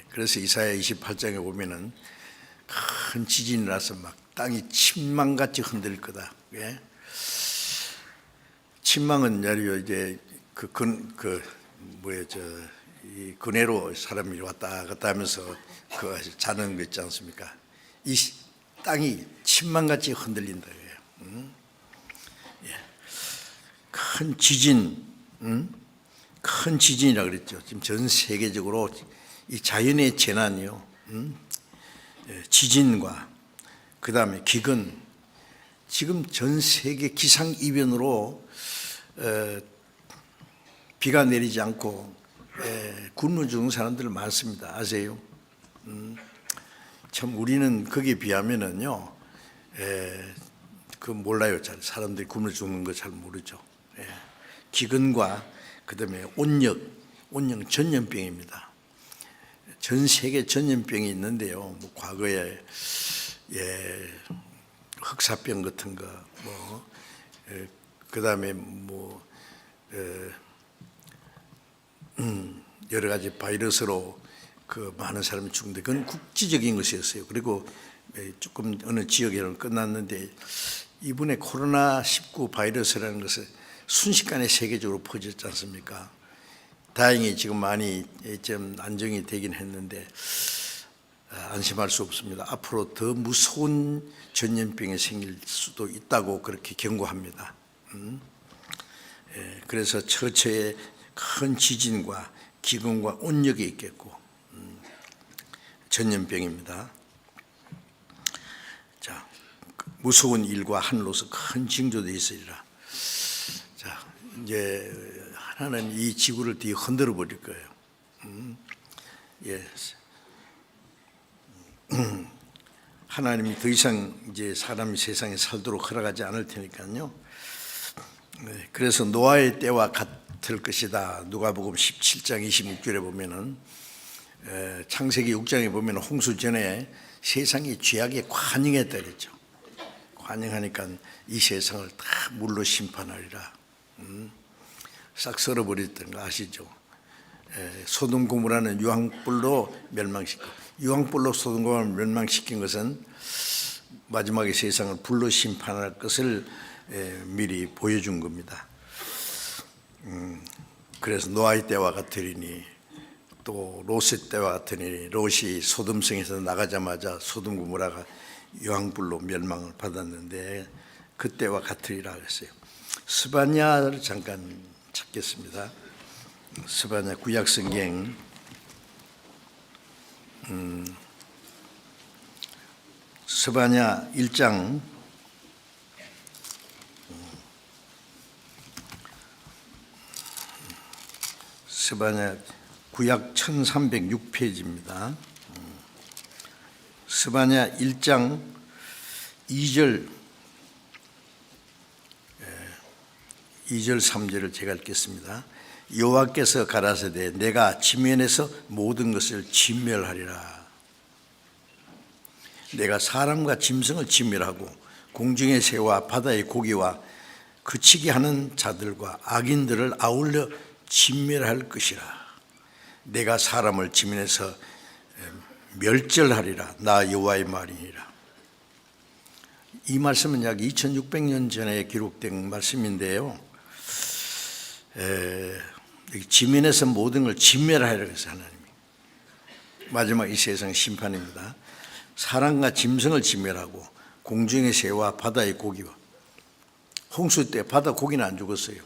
그래서 이사야 28장에 보면은 큰 지진이 나서 막 땅이 침망같이 흔들 거다. 침망은 이제 이 그네로 사람이 왔다 갔다 하면서 그 자는 거 있지 않습니까? 이 땅이 침망같이 흔들린다. 큰 지진, 큰 지진이라 그랬죠. 지금 전 세계적으로 이 자연의 재난이요, 지진과 그 다음에 기근, 지금 전 세계 기상 이변으로 비가 내리지 않고 굶어 죽는 사람들 많습니다. 아세요? 참 우리는 거기에 비하면은요, 그 몰라요. 잘 사람들이 굶어 죽는 거 잘 모르죠. 기근과 그다음에 온역 전염병입니다. 전 세계 전염병이 있는데요. 뭐 과거에 흑사병 같은 거, 그다음에 여러 가지 바이러스로 그 많은 사람이 죽는데 그건 국지적인 것이었어요. 그리고 조금 어느 지역에는 끝났는데 이번에 코로나19 바이러스라는 것은 순식간에 세계적으로 퍼졌지 않습니까? 다행히 지금 많이 좀 안정이 되긴 했는데 안심할 수 없습니다. 앞으로 더 무서운 전염병이 생길 수도 있다고 그렇게 경고합니다. 그래서 처처에 큰 지진과 기근과 온역이 있겠고 전염병입니다. 자, 무서운 일과 하늘로서 큰 징조도 있으리라. 자, 이제 하나는 이 지구를 뒤 흔들어 버릴 거예요. 예. 하나님이 더 이상 이제 사람이 세상에 살도록 허락하지 않을 테니까요. 그래서 노아의 때와 같을 것이다. 누가복음 17장 26절에 보면은 창세기 6장에 보면 홍수 전에 세상이 죄악에 관영했다 그랬죠. 관영하니까 이 세상을 다 물로 심판하리라. 싹 썰어버렸던 거 아시죠? 소돔 고모라는 유황불로 멸망시키고, 유황불로 소돔 고모를 멸망시킨 것은 마지막에 세상을 불로 심판할 것을 미리 보여준 겁니다. 그래서 노아의 때와 같으리니, 또 롯의 때와 같으니, 롯이 소돔성에서 나가자마자 소돔 고모라가 유황불로 멸망을 받았는데 그때와 같으리라 했어요. 스바냐를 잠깐 찾겠습니다. 스바냐 구약성경 스바냐 1장 스바냐 구약 1306페이지입니다. 스바냐 1장 2절 3절을 제가 읽겠습니다. 여호와께서 가라사대 내가 지면에서 모든 것을 진멸하리라. 내가 사람과 짐승을 진멸하고 공중의 새와 바다의 고기와 그치게 하는 자들과 악인들을 아울러 진멸할 것이라. 내가 사람을 지면에서 멸절하리라. 나 여호와의 말이니라. 이 말씀은 약 2600년 전에 기록된 말씀인데요. 지면에서 모든 걸 진멸하리라 해서 하나님이 마지막 이 세상 심판입니다. 사람과 짐승을 진멸하고 공중의 새와 바다의 고기와, 홍수 때 바다 고기는 안 죽었어요.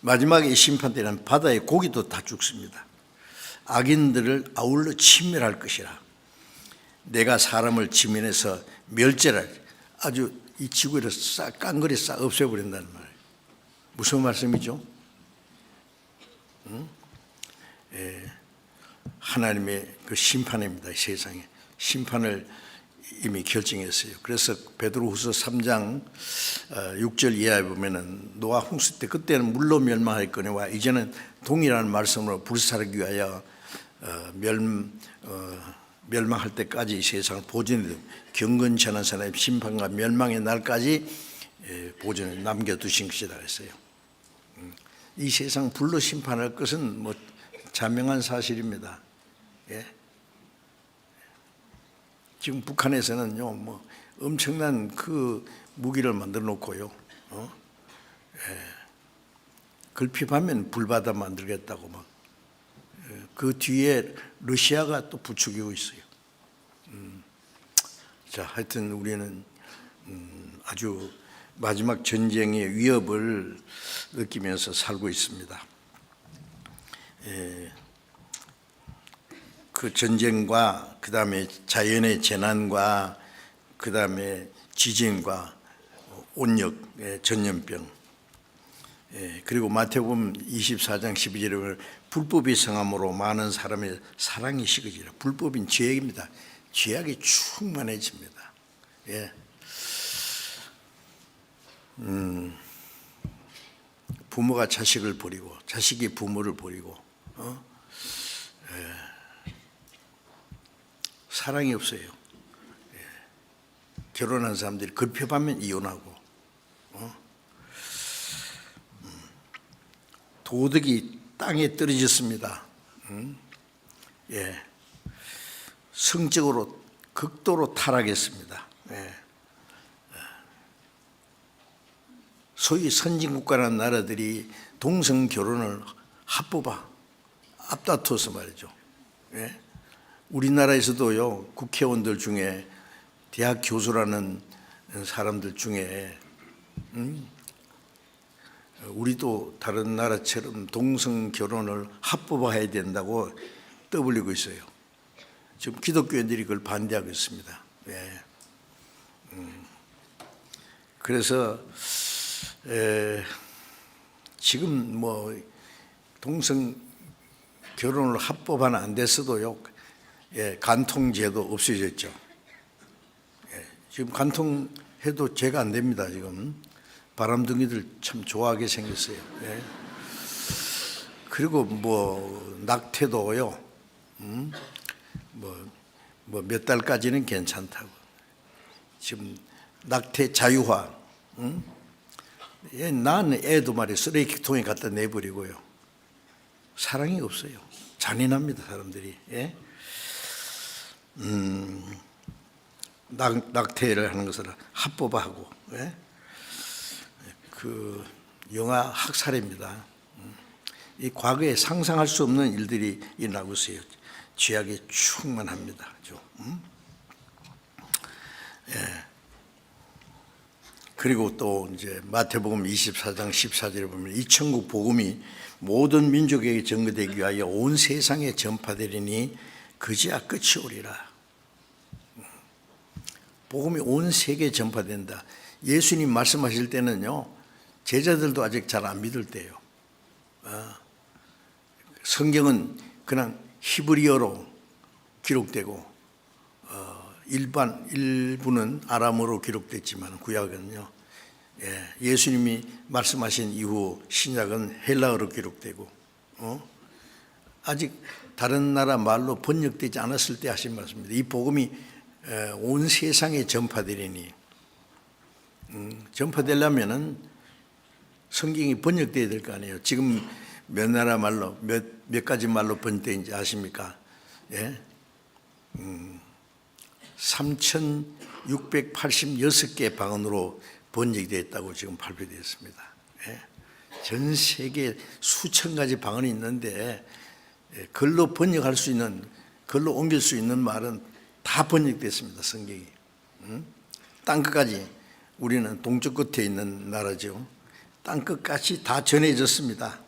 마지막에 이 심판 때는 바다의 고기도 다 죽습니다. 악인들을 아울러 진멸할 것이라. 내가 사람을 지면에서 멸절할, 아주 이 지구를 싹 깡그리 싹 없애버린다는 말이에요. 무슨 말씀이죠? 하나님의 그 심판입니다. 세상에 심판을 이미 결정했어요. 그래서 베드로후서 3장 6절 이하에 보면은 노아 홍수 때 그때는 물로 멸망할 거니와 이제는 동일한 말씀으로 불사르기 위하여 멸망할 때까지 이 세상을 보존해 경건치 않은 사람의 심판과 멸망의 날까지 보존해 남겨두신 것이다 했어요. 이 세상 불로 심판할 것은 뭐 자명한 사실입니다. 예. 지금 북한에서는요, 뭐 엄청난 그 무기를 만들어 놓고요, 걸핏하면 불바다 만들겠다고 막, 그 뒤에 러시아가 또 부추기고 있어요. 자, 하여튼 우리는 아주 마지막 전쟁의 위협을 느끼면서 살고 있습니다. 그 전쟁과 그 다음에 자연의 재난과 그 다음에 지진과 온역, 전염병, 그리고 마태복음 24장 12절에 보면 불법이 성함으로 많은 사람의 사랑이 식어지라. 불법인 죄악입니다. 죄악이 충만해집니다. 예. 부모가 자식을 버리고 자식이 부모를 버리고 사랑이 없어요. 결혼한 사람들이 급하면 이혼하고 도덕이 땅에 떨어졌습니다. 성적으로 극도로 타락했습니다. 소위 선진국가라는 나라들이 동성 결혼을 합법화, 앞다퉈서 말이죠. 우리나라에서도요, 국회의원들 중에 대학 교수라는 사람들 중에 우리도 다른 나라처럼 동성 결혼을 합법화해야 된다고 떠벌리고 있어요. 지금 기독교인들이 그걸 반대하고 있습니다. 그래서 지금 뭐 동성 결혼을 합법화는 안 됐어도요, 간통죄도 없어졌죠. 지금 간통해도 죄가 안 됩니다. 지금 바람둥이들 참 좋아하게 생겼어요. 그리고 뭐 낙태도요, 뭐 몇 달까지는 괜찮다고. 지금 낙태 자유화. 낳은 애도 말이에요, 쓰레기통에 갖다 내버리고요. 사랑이 없어요. 잔인합니다, 사람들이. 낙태를 하는 것을 합법화하고, 그 영아 학살입니다. 이 과거에 상상할 수 없는 일들이 일어나고 있어요. 죄악이 충만합니다. 그리고 또 이제 마태복음 24장 14절에 보면 이 천국 복음이 모든 민족에게 전거되기 위하여 온 세상에 전파되리니 그제야 끝이 오리라. 복음이 온 세계에 전파된다. 예수님 말씀하실 때는요, 제자들도 아직 잘 안 믿을 때예요. 성경은 그냥 히브리어로 기록되고 일부는 아람어로 기록됐지만 구약은요, 예수님이 말씀하신 이후 신약은 헬라어로 기록되고 아직 다른 나라 말로 번역되지 않았을 때 하신 말씀입니다. 이 복음이 온 세상에 전파되리니, 전파되려면은 성경이 번역돼야 될 거 아니에요. 지금 몇 나라 말로 몇 가지 말로 번역되는지 아십니까? 3,686개 방언으로 번역되었다고 지금 발표되었습니다. 전 세계 수천 가지 방언이 있는데 글로 번역할 수 있는, 글로 옮길 수 있는 말은 다 번역됐습니다. 성경이. 땅끝까지, 우리는 동쪽 끝에 있는 나라죠. 땅끝까지 다 전해졌습니다.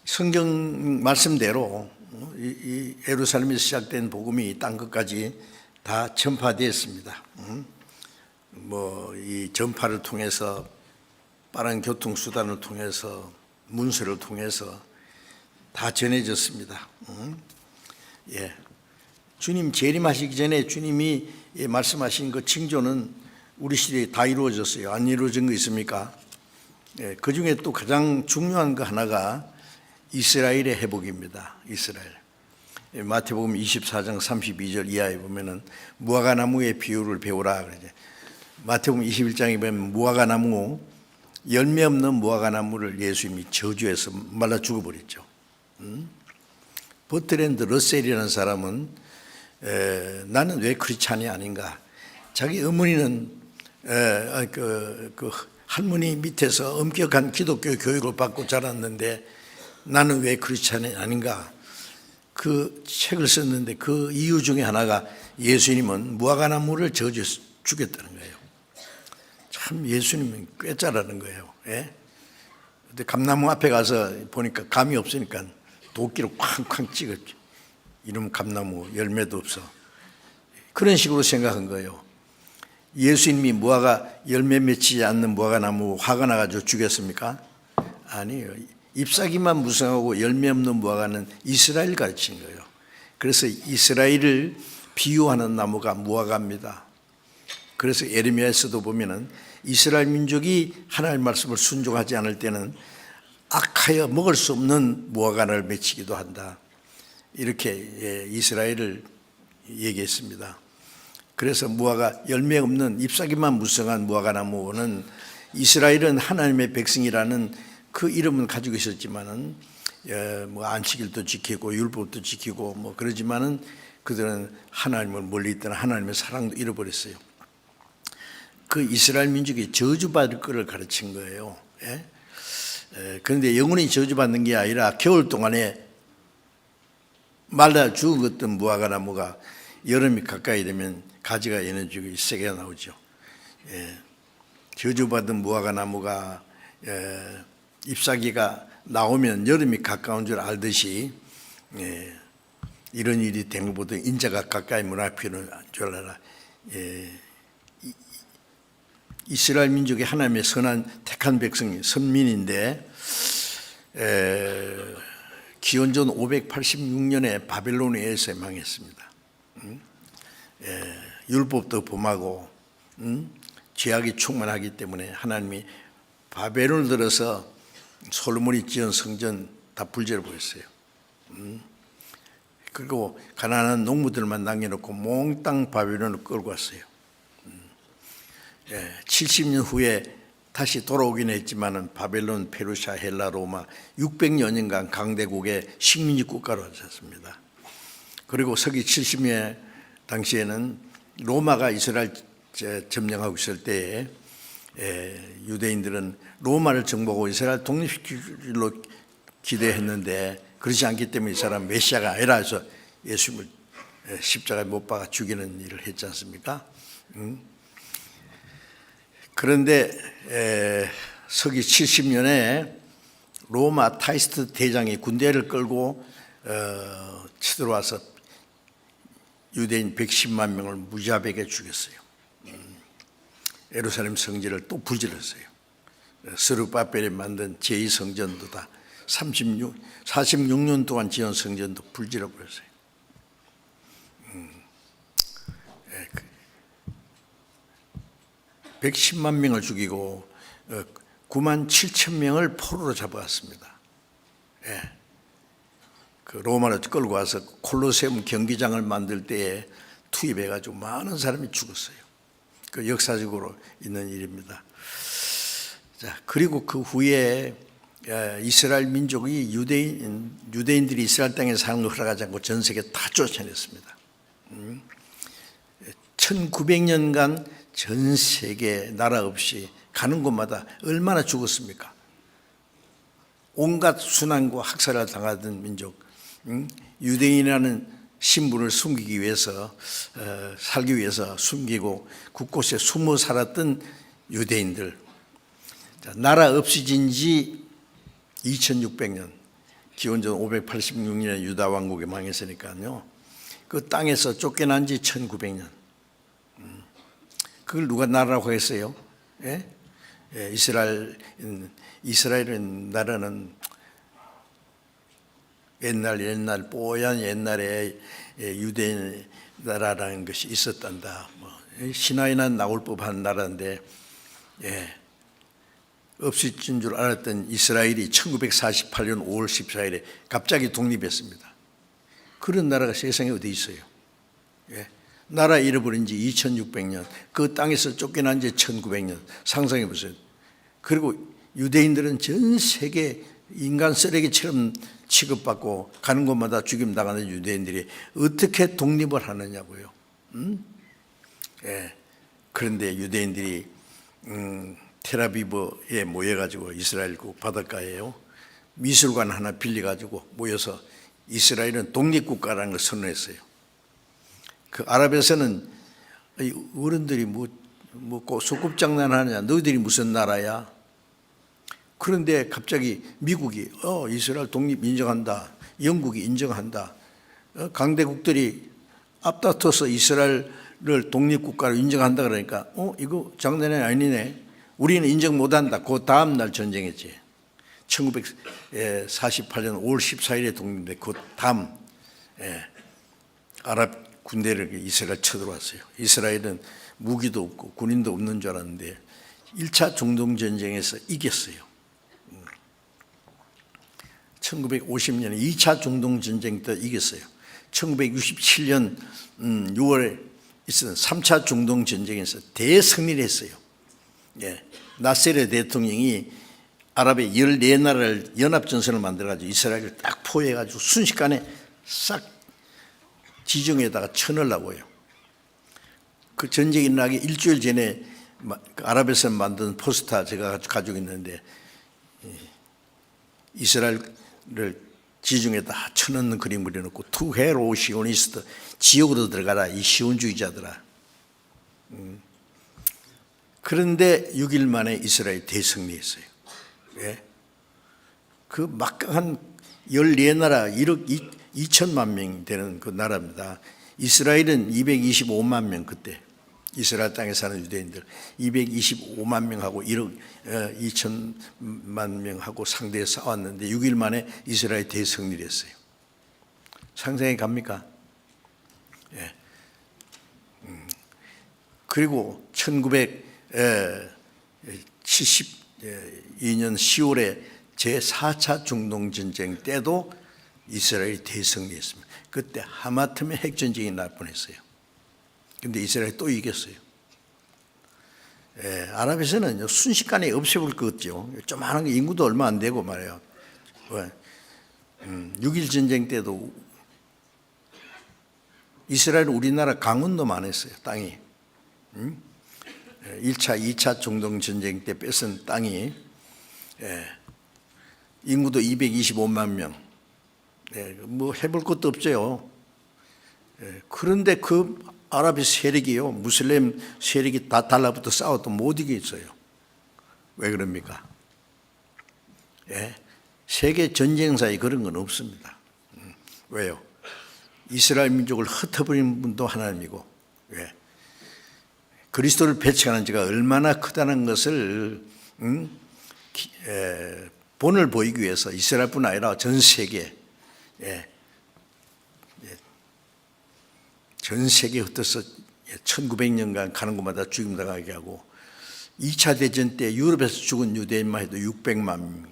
성경 말씀대로 이 예루살렘에서 시작된 복음이 땅끝까지 다 전파되었습니다. 뭐 이 전파를 통해서, 빠른 교통수단을 통해서, 문서를 통해서 다 전해졌습니다. 주님 재림하시기 전에 주님이 말씀하신 그 징조는 우리 시대에 다 이루어졌어요. 안 이루어진 거 있습니까? 그 중에 또 가장 중요한 거 하나가 이스라엘의 회복입니다. 이스라엘. 마태복음 24장 32절 이하에 보면은 무화과나무의 비유를 배우라 그러죠. 마태복음 21장에 보면 무화과나무, 열매 없는 무화과나무를 예수님이 저주해서 말라 죽어버렸죠. 버트랜드 러셀이라는 사람은 나는 왜 크리스찬이 아닌가. 자기 어머니는 그 할머니 밑에서 엄격한 기독교 교육을 받고 자랐는데 나는 왜 크리스찬이 아닌가. 그 책을 썼는데 그 이유 중에 하나가 예수님은 무화과나무를 저주해서 죽였다는 거예요. 참 예수님은 꽤 잘하는 거예요. 근데 감나무 앞에 가서 보니까 감이 없으니까 도끼로 쾅쾅 찍었죠. 이놈 감나무 열매도 없어. 그런 식으로 생각한 거예요. 예수님이 무화과 열매 맺히지 않는 무화과나무 화가 나가지고 죽였습니까? 아니에요. 잎사귀만 무성하고 열매 없는 무화과는 이스라엘 가르친 거예요. 그래서 이스라엘을 비유하는 나무가 무화과입니다. 그래서 예레미야에서도 보면은 이스라엘 민족이 하나님의 말씀을 순종하지 않을 때는 악하여 먹을 수 없는 무화과를 맺히기도 한다. 이렇게 이스라엘을 얘기했습니다. 그래서 무화과 열매 없는 잎사귀만 무성한 무화과나무는 이스라엘은 하나님의 백성이라는 그 이름은 가지고 있었지만은 뭐 안식일도 지키고 율법도 지키고 뭐 그러지만은 그들은 하나님을 멀리 있던 하나님의 사랑도 잃어버렸어요. 그 이스라엘 민족이 저주받을 것을 가르친 거예요. 그런데 영원히 저주받는 게 아니라 겨울 동안에 말라 죽었던 무화과나무가 여름이 가까이 되면 가지가 에너지가 세게 나오죠. 저주받은 무화과나무가 잎사귀가 나오면 여름이 가까운 줄 알듯이 이런 일이 된 것보다 인자가 가까이 문 앞에 있는 줄 알아. 이스라엘 민족이 하나님의 선한 택한 백성이 선민인데 기원전 586년에 바벨론에 의해서 망했습니다. 율법도 범하고 죄악이 충만하기 때문에 하나님이 바벨론을 들어서 솔로몬이 지은 성전 다 불제를 보였어요. 그리고 가난한 농부들만 남겨놓고 몽땅 바벨론을 끌고 왔어요. 70년 후에 다시 돌아오긴 했지만은 바벨론, 페르시아, 헬라, 로마 600여 년간 강대국의 식민지 국가로 졌습니다. 그리고 서기 70년 당시에는 로마가 이스라엘 점령하고 있을 때에 유대인들은 로마를 정복하고 이스라엘 독립시키기로 기대했는데 그렇지 않기 때문에 이 사람 메시아가 아니라 해서 예수님을 십자가에 못 박아 죽이는 일을 했지 않습니까? 그런데 서기 70년에 로마 타이스트 대장이 군대를 끌고 치들어와서 유대인 110만 명을 무자비하게 죽였어요. 예루살렘 성전을 또 불질렀어요. 스룹바벨이 만든 제2성전도 다 46년 동안 지은 성전도 불질러 버렸어요. 110만 명을 죽이고 9만 7천 명을 포로로 잡아왔습니다. 그 로마로 끌고 와서 콜로세움 경기장을 만들 때에 투입해가지고 많은 사람이 죽었어요. 그 역사적으로 있는 일입니다. 자, 그리고 그 후에 이스라엘 민족이 유대인들이 이스라엘 땅에 사는 걸 허락하지 않고 전 세계 다 쫓아냈습니다. 1900년간 전 세계 나라 없이 가는 곳마다 얼마나 죽었습니까? 온갖 순환과 학살을 당하던 민족, 유대인이라는 신분을 숨기기 위해서 살기 위해서 숨기고 곳곳에 숨어 살았던 유대인들, 나라 없어진 지 2600년, 기원전 586년에 유다 왕국이 망했으니까요. 그 땅에서 쫓겨난 지 1900년. 그걸 누가 나라라고 했어요? 이스라엘 나라는 옛날 뽀얀 옛날에 유대인 나라라는 것이 있었단다. 신화에나 나올 법한 나라인데 없어진 줄 알았던 이스라엘이 1948년 5월 14일에 갑자기 독립했습니다. 그런 나라가 세상에 어디 있어요? 나라 잃어버린 지 2600년, 그 땅에서 쫓겨난 지 1900년, 상상해 보세요. 그리고 유대인들은 전 세계 인간 쓰레기처럼 취급받고 가는 곳마다 죽임당하는 유대인들이 어떻게 독립을 하느냐고요. 그런데 유대인들이 텔아비브에 모여가지고 이스라엘 그 바닷가에요, 미술관 하나 빌려가지고 모여서 이스라엘은 독립국가라는 걸 선언했어요. 그 아랍에서는 어른들이 뭐 소꿉장난하냐, 너희들이 무슨 나라야? 그런데 갑자기 미국이 이스라엘 독립 인정한다, 영국이 인정한다, 강대국들이 앞다퉈서 이스라엘을 독립국가로 인정한다 그러니까 이거 장난이 아니네, 우리는 인정 못한다. 그 다음 날 전쟁했지. 1948년 5월 14일에 독립인데 그 다음 아랍 군대를 이스라엘 쳐들어왔어요. 이스라엘은 무기도 없고 군인도 없는 줄 알았는데 1차 중동전쟁에서 이겼어요. 1950년에 2차 중동전쟁 때 이겼어요. 1967년 6월에 있었던 3차 중동전쟁에서 대승리를 했어요. 나세르 대통령이 아랍의 14나라를 연합전선을 만들어가지고 이스라엘을 딱 포위해가지고 순식간에 싹 지중해에다가 쳐넣으려고요. 그 전쟁이 나기 일주일 전에 아랍에서 만든 포스터 제가 가지고 있는데 이스라엘을 지중해에다 쳐넣는 그림 그려놓고 투 헤로 시오니스트, 지옥으로 들어가라 이 시온주의자들아. 그런데 6일 만에 이스라엘이 대승리했어요. 그 막강한 14나라 1억 2천만 명 되는 그 나라입니다. 이스라엘은 225만 명 그때 이스라엘 땅에 사는 유대인들 225만 명하고 1억 2천만 명하고 상대에 싸웠는데 6일 만에 이스라엘 대승리를 했어요. 상상이 갑니까? 예. 그리고 1972년 10월에 제4차 중동전쟁 때도 이스라엘이 대승리했습니다. 그때 하마터면 핵전쟁이 날 뻔했어요. 근데 이스라엘이 또 이겼어요. 예, 아랍에서는 순식간에 없애볼 것 같죠. 조그마한 게 인구도 얼마 안 되고 말이에요. 6.1 전쟁 때도 이스라엘은 우리나라 강원도 많았어요. 땅이 1차, 2차 중동 전쟁 때 뺏은 땅이 인구도 225만 명. 뭐 해볼 것도 없죠. 그런데 그 아랍의 세력이요, 무슬림 세력이 다 달라붙어 싸워도 못 이기겠어요. 왜 그럽니까? 세계 전쟁사에 그런 건 없습니다. 왜요? 이스라엘 민족을 흩어버린 분도 하나님이고, 그리스도를 배척하는 자가 얼마나 크다는 것을 본을 보이기 위해서 이스라엘뿐 아니라 전 세계 전 세계에 흩어서 1900년간 가는 곳마다 죽임당하게 하고 2차 대전 때 유럽에서 죽은 유대인만 해도 600만 명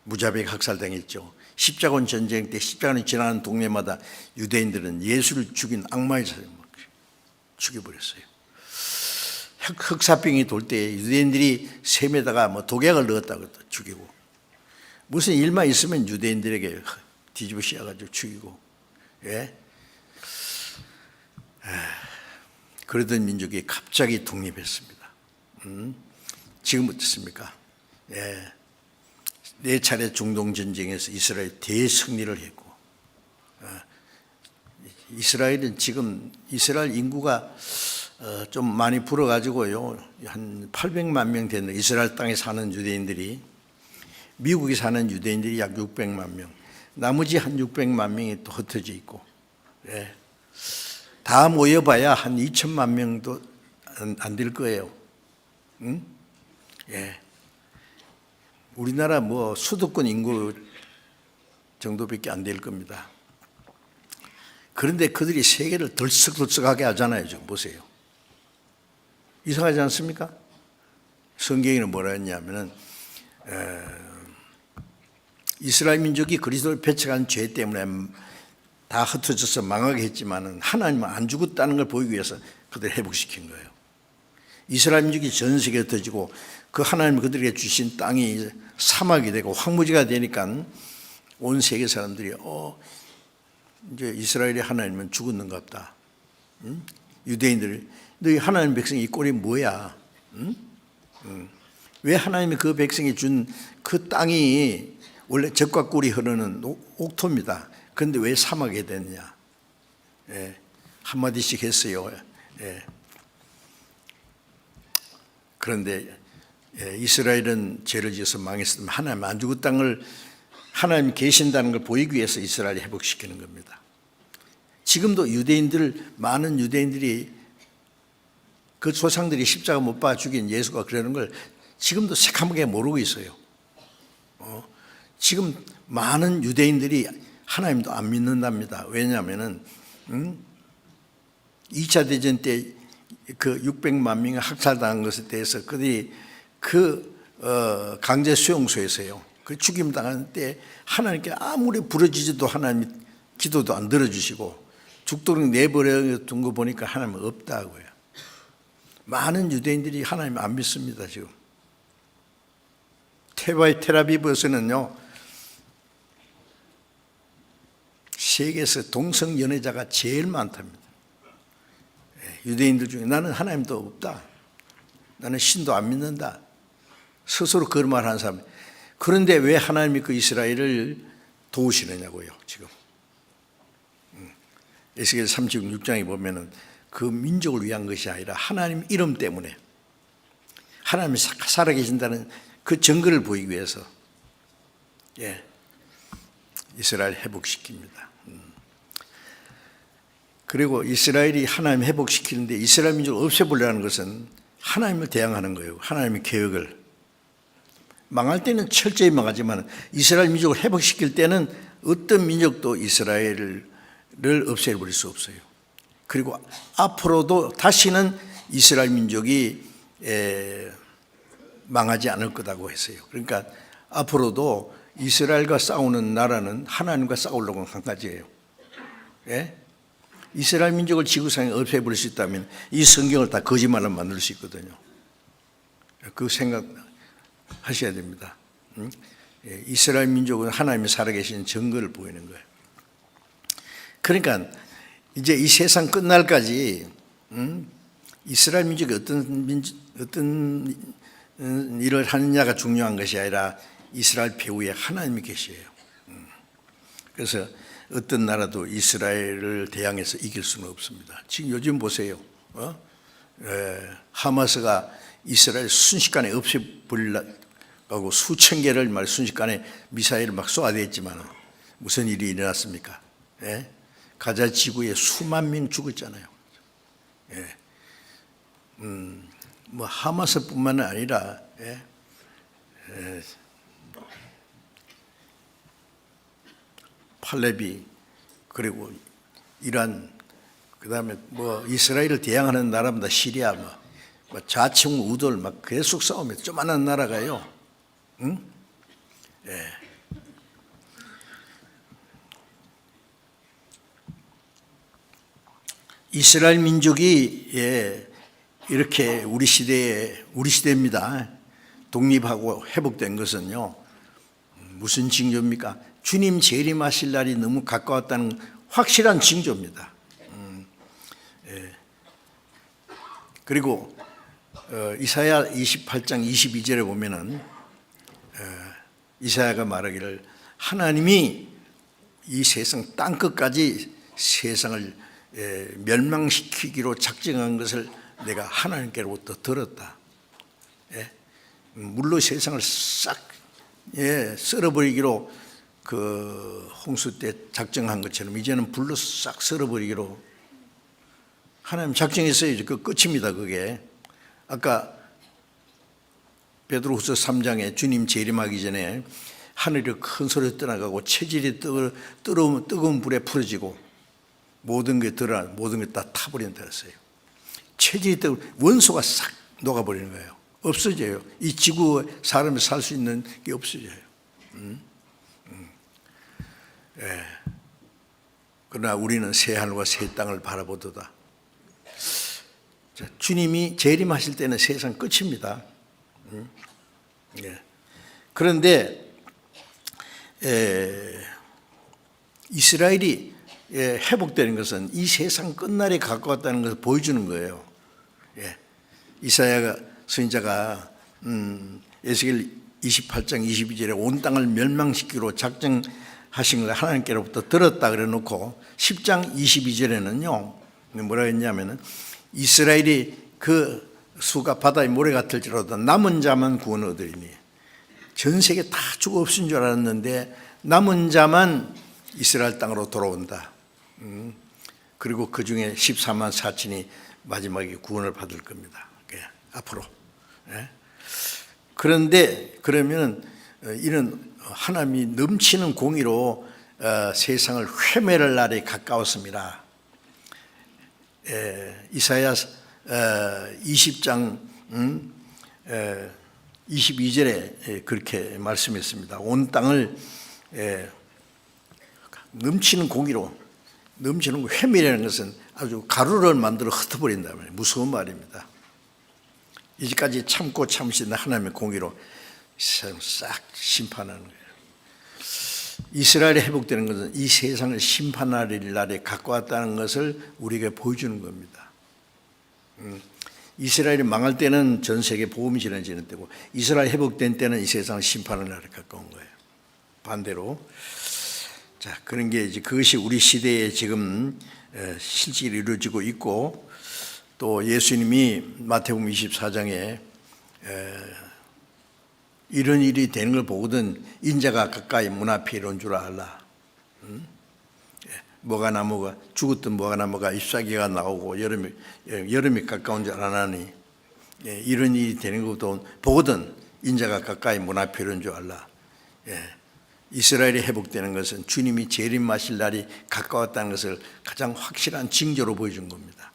무자비하게 학살당했죠. 십자군 전쟁 때 십자군이 지나는 동네마다 유대인들은 예수를 죽인 악마의 사람을 죽여버렸어요. 흑사병이 돌 때 유대인들이 샘에다가 뭐 독약을 넣었다고 죽이고, 무슨 일만 있으면 유대인들에게 뒤집어 씌워가지고 죽이고, 그러던 민족이 갑자기 독립했습니다. 지금 어떻습니까? 네 차례 중동 전쟁에서 이스라엘 대승리를 했고, 이스라엘은 지금 이스라엘 인구가 좀 많이 불어가지고요, 한 800만 명 되는 이스라엘 땅에 사는 유대인들이, 미국에 사는 유대인들이 약 600만 명, 나머지 한 600만 명이 또 흩어져 있고, 다 모여봐야 한 2천만 명도 안 될 거예요. 우리나라 뭐 수도권 인구 정도밖에 안 될 겁니다. 그런데 그들이 세계를 들썩들썩하게 하잖아요. 지금 보세요. 이상하지 않습니까? 성경에는 뭐라 했냐면은 이스라엘 민족이 그리스도를 배척한 죄 때문에 다 흩어져서 망하게 했지만은 하나님은 안 죽었다는 걸 보이기 위해서 그들을 회복시킨 거예요. 이스라엘 민족이 전 세계에 흩어지고 그 하나님이 그들에게 주신 땅이 사막이 되고 황무지가 되니까 온 세계 사람들이 이제 이스라엘의 하나님은 죽었는가 보다. 유대인들, 너희 하나님 백성이 이 꼴이 뭐야? 왜 하나님이 그 백성이 준 그 땅이 원래 젖과 꿀이 흐르는 옥토입니다. 그런데 왜 사막이 됐냐? 한마디씩 했어요. 그런데 이스라엘은 죄를 지어서 망했으면 하나님 안 죽은 땅을 하나님 계신다는 걸 보이기 위해서 이스라엘을 회복시키는 겁니다. 지금도 많은 유대인들이 그 조상들이 십자가 못 박아 죽인 예수가 그러는 걸 지금도 새카맣게 모르고 있어요. 지금 많은 유대인들이 하나님도 안 믿는답니다. 왜냐하면은 2차 대전 때 그 600만 명이 학살당한 것에 대해서 그들이 강제 수용소에서요, 그 죽임 당할 때 하나님께 아무리 부르짖어도 하나님이 기도도 안 들어주시고 죽도록 내버려 둔 거 보니까 하나님은 없다고요. 많은 유대인들이 하나님 안 믿습니다. 지금 텔아비브에서는요, 세계에서 동성 연애자가 제일 많답니다. 유대인들 중에 나는 하나님도 없다, 나는 신도 안 믿는다, 스스로 그런 말 하는 사람. 그런데 왜 하나님이 그 이스라엘을 도우시느냐고요. 지금 에스겔 36장에 보면은 그 민족을 위한 것이 아니라 하나님 이름 때문에, 하나님이 살아계신다는 그 증거를 보이기 위해서 이스라엘 회복시킵니다. 그리고 이스라엘이 하나님 회복시키는데 이스라엘 민족을 없애보려는 것은 하나님을 대항하는 거예요. 하나님의 계획을. 망할 때는 철저히 망하지만 이스라엘 민족을 회복시킬 때는 어떤 민족도 이스라엘을 없애버릴 수 없어요. 그리고 앞으로도 다시는 이스라엘 민족이 망하지 않을 거라고 했어요. 그러니까 앞으로도 이스라엘과 싸우는 나라는 하나님과 싸우려고 한 가지예요. 예? 이스라엘 민족을 지구상에 없애버릴 수 있다면 이 성경을 다 거짓말로 만들 수 있거든요. 그 생각 하셔야 됩니다. 이스라엘 민족은 하나님이 살아계신 증거를 보이는 거예요. 그러니까 이제 이 세상 끝날까지 이스라엘 민족이 어떤 일을 하느냐가 중요한 것이 아니라 이스라엘 배후에 하나님이 계셔요. 그래서 어떤 나라도 이스라엘을 대항해서 이길 수는 없습니다. 지금 요즘 보세요. 하마스가 이스라엘 순식간에 없애버리려고 수천 개를 순식간에 미사일을 막 쏘아댔지만 무슨 일이 일어났습니까? 예? 가자 지구에 수만 명 죽었잖아요. 예. 뭐 하마스뿐만 아니라 팔레비 그리고 이란 그다음에 뭐 이스라엘을 대항하는 나라마다 시리아 뭐 좌충 우돌 막 계속 싸우면서 조만한 나라가요. 응? 예. 이스라엘 민족이 이렇게 우리 시대입니다. 독립하고 회복된 것은요. 무슨 징조입니까? 주님 재림하실 날이 너무 가까웠다는 확실한 징조입니다. 그리고 이사야 28장 22절에 보면은 이사야가 말하기를 하나님이 이 세상 땅끝까지 세상을 멸망시키기로 작정한 것을 내가 하나님께로부터 들었다. 물로 세상을 싹 썰어버리기로 그 홍수 때 작정한 것처럼 이제는 불로 싹 썰어버리기로 하나님 작정했어요. 그 끝입니다. 그게 아까 베드로후서 3장에 주님 재림하기 전에 하늘이 큰 소리로 떠나가고 체질이 뜨거운 불에 풀어지고 모든 게 드러나 모든 게 다 타버린다 했어요. 체질이 뜨거운 원소가 싹 녹아버리는 거예요. 없어져요. 이 지구에 사람이 살 수 있는 게 없어져요. 그러나 우리는 새 하늘과 새 땅을 바라보도다. 자, 주님이 재림하실 때는 세상 끝입니다. 그런데 이스라엘이 회복되는 것은 이 세상 끝날에 가까웠다는 것을 보여주는 거예요. 이사야 선지자가 에스겔 28장 22절에 온 땅을 멸망시키기로 작정하신 걸 하나님께로부터 들었다 그래 놓고 10장 22절에는요 뭐라 했냐면은 이스라엘이 그 수가 바다의 모래 같을지라도 남은 자만 구원을 얻으리니 전 세계 다 죽어 없은 줄 알았는데 남은 자만 이스라엘 땅으로 돌아온다. 그리고 그 중에 14만 4천이 마지막에 구원을 받을 겁니다. 앞으로. 그런데 그러면 이런 하나님이 넘치는 공의로 세상을 회멸할 날이 가까웠습니다. 이사야 20장 22절에 그렇게 말씀했습니다. 온 땅을 넘치는 공의로 넘치는 회멸이라는 것은 아주 가루를 만들어 흩어버린다 말이에요. 무서운 말입니다. 이제까지 참고 참으신 하나님의 공의로 세상을 싹 심판하는 거예요. 이스라엘이 회복되는 것은 이 세상을 심판할 날에 가까웠다는 것을 우리에게 보여주는 겁니다. 이스라엘이 망할 때는 전 세계 복음이 전해지는 때고 이스라엘 회복된 때는 이 세상을 심판할 날에 가까운 거예요. 반대로 자 그런 게 이제 그것이 우리 시대에 지금 실질이 이루어지고 있고 또 예수님이 마태복음 24장에 이런 일이 되는 걸 보거든 인자가 가까이 문 앞에 이런 줄 알라. 무화과나무가 죽었던 무화과나무가 잎사귀가 나오고 여름이 가까운 줄 알아나니 이런 일이 되는 것도 보거든 인자가 가까이 문 앞에 이런 줄 알라. 이스라엘이 회복되는 것은 주님이 재림하실 날이 가까웠다는 것을 가장 확실한 징조로 보여준 겁니다.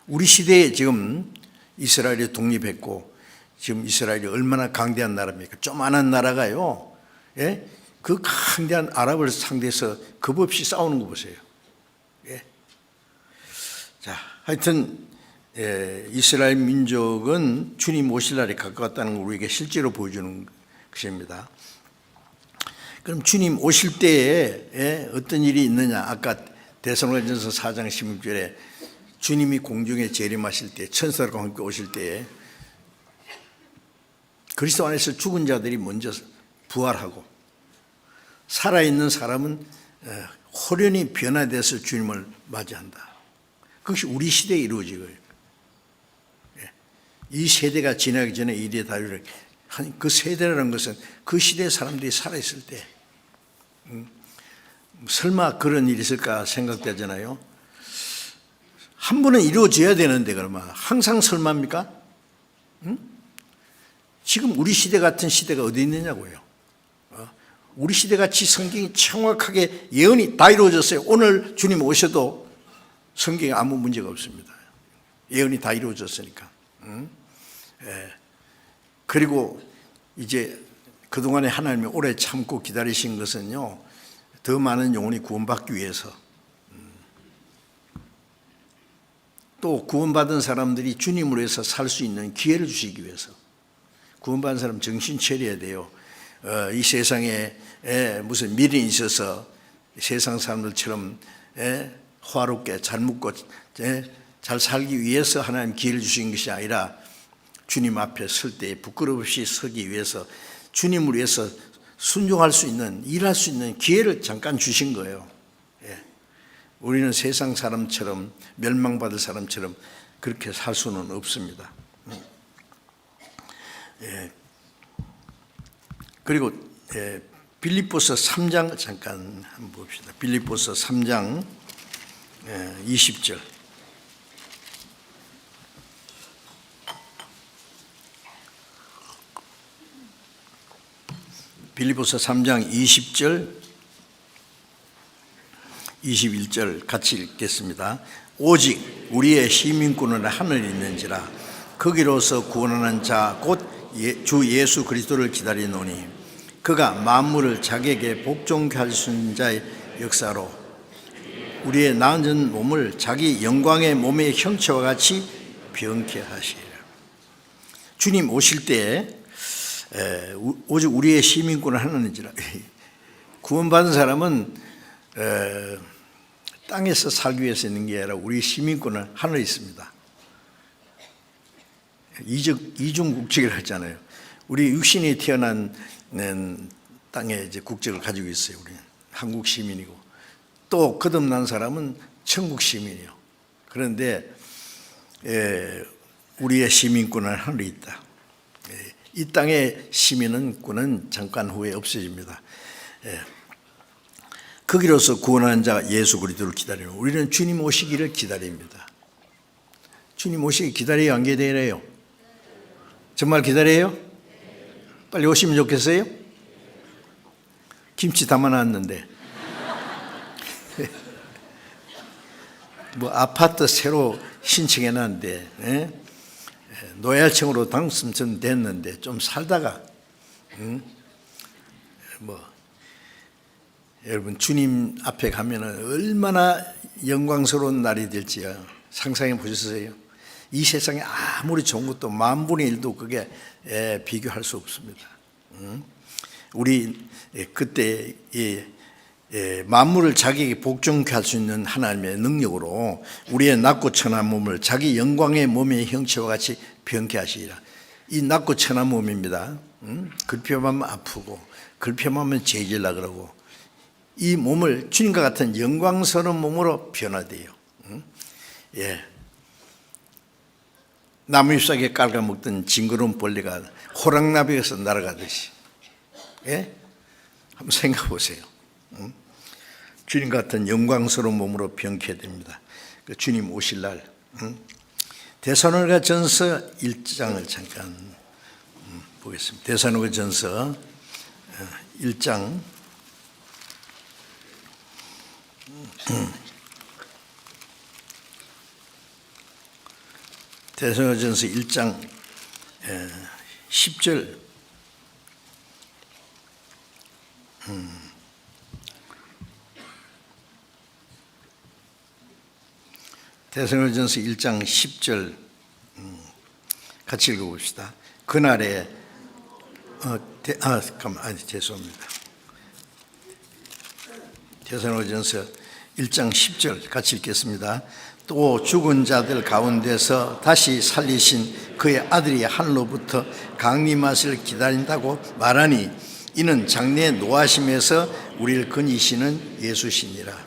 우리 시대에 지금 이스라엘이 독립했고 지금 이스라엘이 얼마나 강대한 나라입니까? 조그마한 나라가요. 그 강대한 아랍을 상대해서 겁없이 싸우는 거 보세요. 자, 하여튼 이스라엘 민족은 주님 오실 날이 가까웠다는 걸 우리에게 실제로 보여주는 것입니다. 그럼 주님 오실 때에 어떤 일이 있느냐? 아까 데살로니가전서 4장 16절에 주님이 공중에 재림하실 때 천사들과 함께 오실 때에 그리스도 안에서 죽은 자들이 먼저 부활하고 살아있는 사람은 호련히 변화돼서 주님을 맞이한다. 그것이 우리 시대에 이루어지고요. 이 세대가 지나기 전에 이래 다루를 그 세대라는 것은 그 시대의 사람들이 살아있을 때 설마 그런 일이 있을까 생각되잖아요. 한 번은 이루어져야 되는데 그러면 항상 설마입니까? 지금 우리 시대 같은 시대가 어디 있느냐고요. 우리 시대같이 성경이 정확하게 예언이 다 이루어졌어요. 오늘 주님 오셔도 성경에 아무 문제가 없습니다. 예언이 다 이루어졌으니까. 그리고 이제 그동안에 하나님이 오래 참고 기다리신 것은요, 더 많은 영혼이 구원받기 위해서, 또 구원받은 사람들이 주님으로 해서 살 수 있는 기회를 주시기 위해서. 구원받은 사람 정신 차려야 돼요. 이 세상에 무슨 미련이 있어서 세상 사람들처럼 화롭게 잘 묵고 잘 살기 위해서 하나님 기회를 주신 것이 아니라 주님 앞에 설 때 부끄러움없이 서기 위해서 주님을 위해서 순종할 수 있는, 일할 수 있는 기회를 잠깐 주신 거예요. 우리는 세상 사람처럼 멸망받을 사람처럼 그렇게 살 수는 없습니다. 그리고 빌립보서 3장 잠깐 한번 봅시다. 빌립보서 3장 20절. 빌립보서 3장 20절 21절 같이 읽겠습니다. 오직 우리의 시민권은 하늘에 있는지라 거기로서 구원하는 자 곧 주 예수 그리스도를 기다리노니 그가 만물을 자기에게 복종케 하신 자의 역사로 우리의 나은 몸을 자기 영광의 몸의 형체와 같이 변케 하시리라. 주님 오실 때 오직 우리의 시민권을 하느니라. 구원받은 사람은 땅에서 살기 위해서 있는 게 아니라 우리 시민권은 하늘에 있습니다. 이중 국적이라고 했잖아요. 우리 육신이 태어난 땅에 이제 국적을 가지고 있어요. 우리는 한국 시민이고 또 거듭난 사람은 천국 시민이요. 그런데 우리의 시민권은 하늘에 있다. 이 땅의 시민권은 잠깐 후에 없어집니다. 거기로서 구원하는 자 예수 그리스도를 기다리는 우리는 주님 오시기를 기다립니다. 주님 오시기 기다려야 안 기다려요? 정말 기다려요? 빨리 오시면 좋겠어요? 김치 담아놨는데 뭐 아파트 새로 신청해놨는데 노예층으로 당첨 됐는데 좀 살다가 여러분 주님 앞에 가면은 얼마나 영광스러운 날이 될지 상상해 보셨어요? 이 세상에 아무리 좋은 것도 만분의 1도 그게 비교할 수 없습니다. 우리 그때 만물을 자기에게 복종케 할 수 있는 하나님의 능력으로 우리의 낮고 천한 몸을 자기 영광의 몸의 형체와 같이 변케 하시리라. 이 낮고 천한 몸입니다. 글피하면 아프고 글피하면 재질라 그러고 이 몸을 주님과 같은 영광스러운 몸으로 변화돼요. 나무 잎사귀에 깔아먹던 징그러운 벌레가 호랑나비에서 날아가듯이. 한번 생각해 보세요. 주님 같은 영광스러운 몸으로 병케 됩니다. 그 주님 오실 날. 데살로니가전서 1장을 잠깐 보겠습니다. 데살로니가전서 1장 데살로니가전서 1장 10절 데살로니가전서 1장 10절 같이 읽어봅시다. 그날에 죄송합니다. 데살로니가전서 1장 10절 같이 읽겠습니다. 또 죽은 자들 가운데서 다시 살리신 그의 아들이 하늘로부터 강림하시를 기다린다고 말하니 이는 장래에 노하심에서 우리를 건지시는 예수시니라.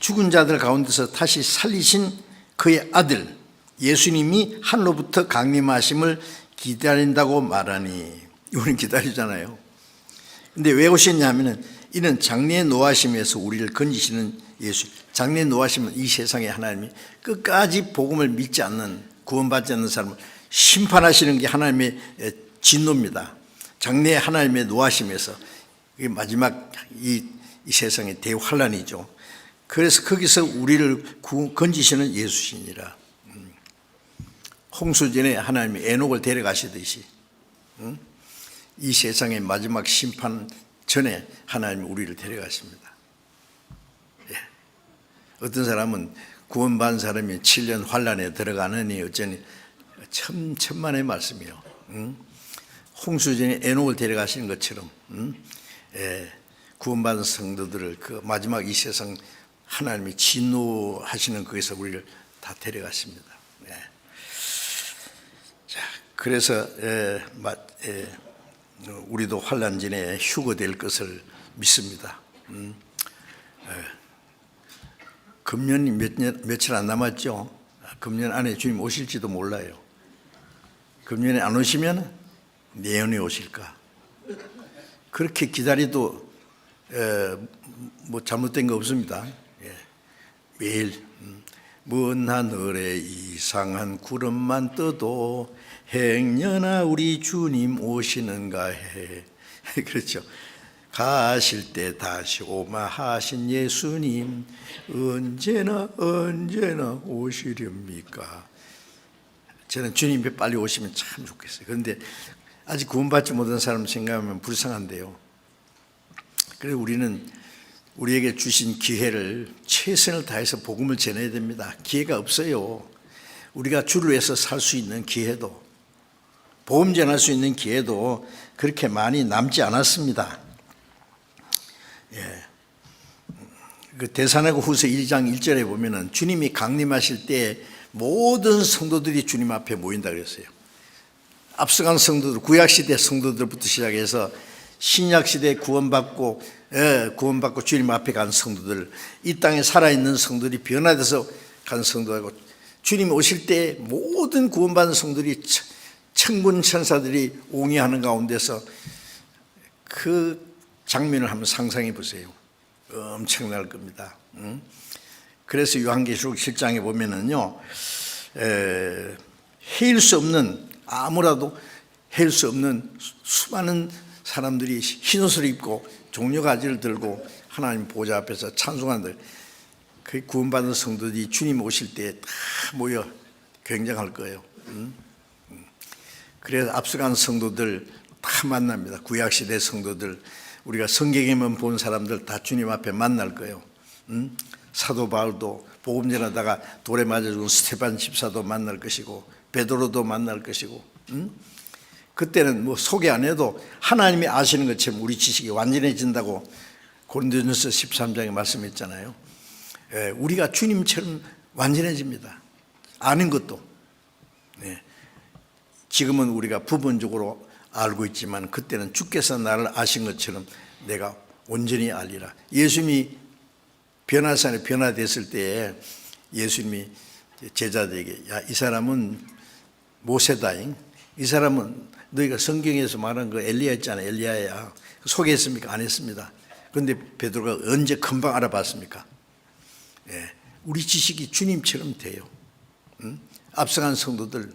죽은 자들 가운데서 다시 살리신 그의 아들 예수님이 하늘로부터 강림하심을 기다린다고 말하니, 우리는 기다리잖아요. 근데 왜 오셨냐면은 이는 장래에 노하심에서 우리를 건지시는 예수. 장래에 노하심은 이 세상에 하나님이 끝까지 복음을 믿지 않는, 구원받지 않는 사람을 심판하시는 게 하나님의 진노입니다. 장래에 하나님의 노하심에서 이게 마지막 이 세상의 대환란이죠. 그래서 거기서 우리를 건지시는 예수시니라. 홍수전에 하나님이 에녹을 데려가시듯이 이 세상의 마지막 심판 전에 하나님이 우리를 데려가십니다. 예. 어떤 사람은 구원받은 사람이 7년 환란에 들어가느니 어쩌니 천만의 말씀이요. 홍수전에 에녹을 데려가시는 것처럼 구원받은 성도들을 그 마지막 이 세상 하나님이 진노하시는 거기서 우리를 다 데려가십니다. 예. 자, 그래서 우리도 환란전에 휴거될 것을 믿습니다. 금년이 며칠 안 남았죠. 금년 안에 주님 오실지도 몰라요. 금년에 안 오시면 내년에 오실까. 그렇게 기다려도 뭐 잘못된 거 없습니다. 예. 매일 먼 하늘에 이상한 구름만 떠도 행여나 우리 주님 오시는가 해. 그렇죠. 가실 때 다시 오마 하신 예수님 언제나 오시렵니까? 저는 주님이 빨리 오시면 참 좋겠어요. 그런데 아직 구원받지 못한 사람 생각하면 불쌍한데요. 그래서 우리는 우리에게 주신 기회를 최선을 다해서 복음을 전해야 됩니다. 기회가 없어요. 우리가 주를 위해서 살 수 있는 기회도, 복음 전할 수 있는 기회도 그렇게 많이 남지 않았습니다. 예. 그 데살로니가후서 1장 1절에 보면은 주님이 강림하실 때 모든 성도들이 주님 앞에 모인다 그랬어요. 앞서간 성도들, 구약시대 성도들부터 시작해서 신약시대에 구원받고 주님 앞에 간 성도들, 이 땅에 살아있는 성도들이 변화돼서 간 성도하고 주님 오실 때 모든 구원받은 성도들이 천군 천사들이 옹이하는 가운데서 그 장면을 한번 상상해 보세요. 엄청날 겁니다. 그래서 요한계시록 7장에 보면은요, 헤일 수 없는, 아무라도 헤일 수 없는 수많은 사람들이 흰옷을 입고 종려가지를 들고 하나님 보좌 앞에서 찬송하는, 그 구원받은 성도들이 주님 오실 때 다 모여 굉장할 거예요. 그래서 앞서간 성도들 다 만납니다. 구약시대 성도들, 우리가 성경에만 본 사람들 다 주님 앞에 만날 거예요. 사도 바울도 복음 전하다가 돌에 맞아 죽은 스테반 집사도 만날 것이고 베드로도 만날 것이고, 그때는 뭐 소개 안 해도 하나님이 아시는 것처럼 우리 지식이 완전해진다고 고린도전서 13장에 말씀했잖아요. 우리가 주님처럼 완전해집니다. 아는 것도. 지금은 우리가 부분적으로 알고 있지만 그때는 주께서 나를 아신 것처럼 내가 온전히 알리라. 예수님이 변화산에 변화됐을 때 예수님이 제자들에게, 야, 이 사람은 모세다잉, 이 사람은 너희가 성경에서 말한 그 엘리야 있잖아, 엘리야야. 소개했습니까? 안 했습니다. 그런데 베드로가 언제 금방 알아봤습니까? 예, 우리 지식이 주님처럼 돼요. 앞서간 성도들,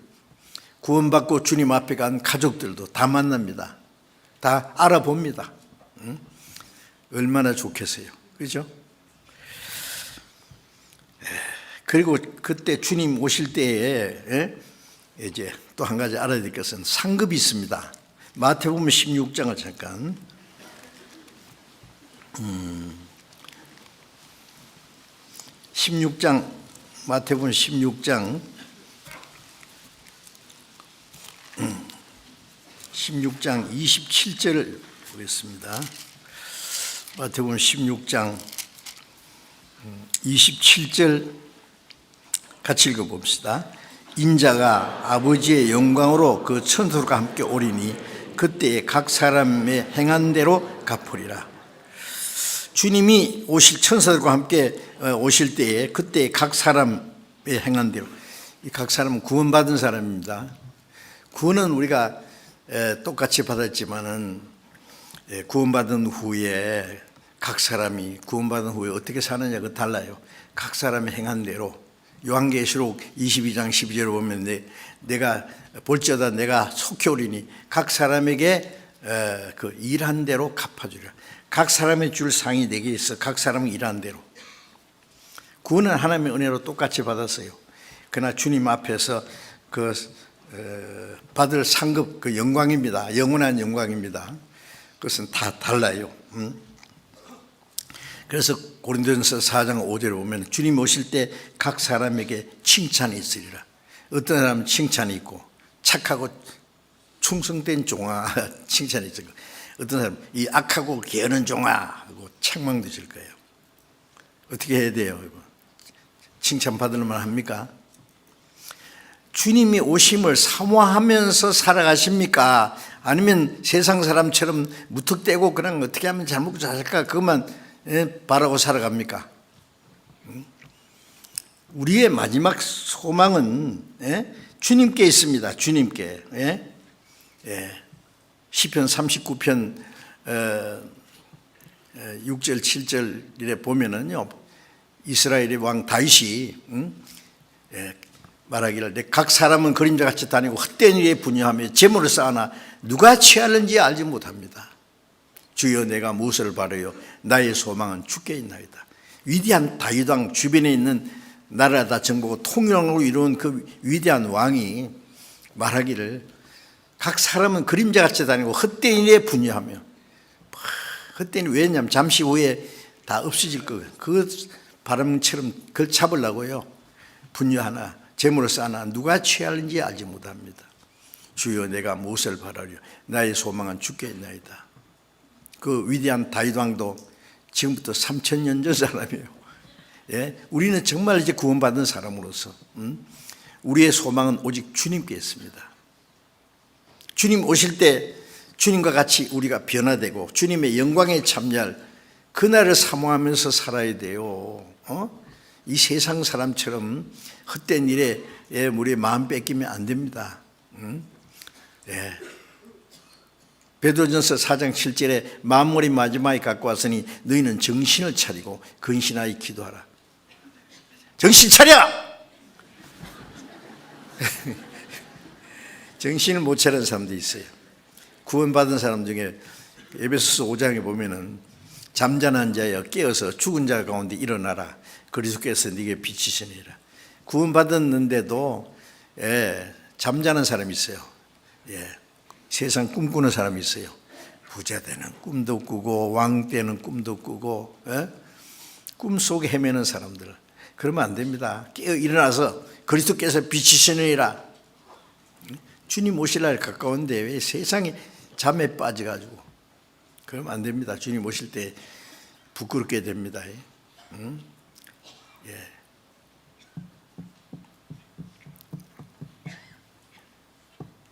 구원받고 주님 앞에 간 가족들도 다 만납니다. 다 알아봅니다. 얼마나 좋겠어요. 그죠? 그리고 그때 주님 오실 때에 이제 또 한 가지 알아야 될 것은 상급이 있습니다. 마태복음 16장을 잠깐 16장 마태복음 16장 27절을 보겠습니다. 마태복음 16장 27절 같이 읽어봅시다. 인자가 아버지의 영광으로 그 천사들과 함께 오리니 그때에 각 사람의 행한 대로 갚으리라. 주님이 오실 천사들과 함께 오실 때에 그때 각 사람의 행한 대로, 이 각 사람은 구원받은 사람입니다. 구원은 우리가 똑같이 받았지만은 구원받은 후에 각 사람이 구원받은 후에 어떻게 사느냐가 달라요. 각 사람의 행한 대로. 요한계시록 22장 12절을 보면 내가 볼지어다 내가 속히 오리니 각 사람에게 그 일한 대로 갚아주리라. 각 사람의 줄 상이 내게 있어. 각 사람은 일한 대로. 구원은 하나님의 은혜로 똑같이 받았어요. 그러나 주님 앞에서 그 받을 상급, 그 영광입니다. 영원한 영광입니다. 그것은 다 달라요. 그래서 고린도전서 4장 5절에 보면 주님 오실 때 각 사람에게 칭찬이 있으리라. 어떤 사람은 칭찬이 있고 착하고 충성된 종아 칭찬이 있을 거예요. 어떤 사람은 이 악하고 게으른 종아 하고 책망도 질 거예요. 어떻게 해야 돼요? 칭찬받을 만 합니까? 주님이 오심을 사모하면서 살아가십니까? 아니면 세상 사람처럼 무턱대고 그냥 어떻게 하면 잘 먹고 잘 살까? 그것만 바라고 살아갑니까? 우리의 마지막 소망은 주님께 있습니다. 주님께. 시편 39편 6절 7절에 보면은요, 이스라엘의 왕 다윗이 말하기를 각 사람은 그림자같이 다니고 헛된 일에 분유하며 재물을 쌓아나 누가 취하는지 알지 못합니다. 주여 내가 무엇을 바라요? 나의 소망은 주께 있나이다. 위대한 다윗 왕 주변에 있는 나라 다 정복하고 통일왕으로 이루은 그 위대한 왕이 말하기를 각 사람은 그림자같이 다니고 헛된 일에 분유하며, 헛된 일 왜냐하면 잠시 후에 다 없어질 거예요. 그 바람처럼 그걸 잡으려고요. 분유하나 재물을 쌓나 누가 취하는지 알지 못합니다. 주여 내가 무엇을 바라려? 나의 소망은 주께 있나이다. 그 위대한 다윗 왕도 지금부터 3000년 전 사람이에요. 우리는 정말 이제 구원받은 사람으로서 우리의 소망은 오직 주님께 있습니다. 주님 오실 때 주님과 같이 우리가 변화되고 주님의 영광에 참여할 그날을 사모하면서 살아야 돼요. 이 세상 사람처럼 헛된 일에 우리의 마음 뺏기면 안 됩니다. 베드로전서 4장 7절에 만물이 마지막에 갖고 왔으니 너희는 정신을 차리고 근신하여 기도하라. 정신 차려! 정신을 못 차리는 사람도 있어요. 구원받은 사람 중에 에베소서 5장에 보면은 잠자는 자여 깨어서 죽은 자 가운데 일어나라. 그리스도께서 네게 빛이시니라. 구원받았는데도 잠자는 사람이 있어요. 세상 꿈꾸는 사람이 있어요. 부자 되는 꿈도 꾸고 왕 되는 꿈도 꾸고 꿈속에 헤매는 사람들. 그러면 안 됩니다. 깨어 일어나서 그리스도께서 빛이시니라. 주님 오실 날 가까운데 왜 세상에 잠에 빠져가지고 그러면 안 됩니다. 주님 오실 때 부끄럽게 됩니다.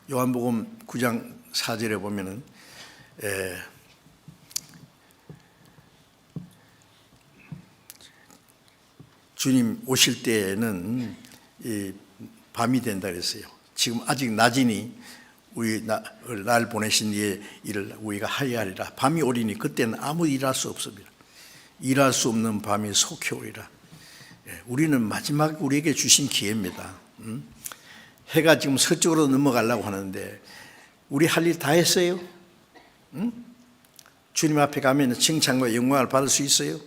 요한복음 9장 4절에 보면은 주님 오실 때에는 밤이 된다 그랬어요. 지금 아직 낮이니 날 보내신 이의 일을 우리가 하여하리라. 밤이 오리니 그때는 아무 일할 수 없습니다. 일할 수 없는 밤이 속히 오리라. 우리는 마지막 우리에게 주신 기회입니다. 해가 지금 서쪽으로 넘어가려고 하는데 우리 할 일 다 했어요? 주님 앞에 가면 칭찬과 영광을 받을 수 있어요?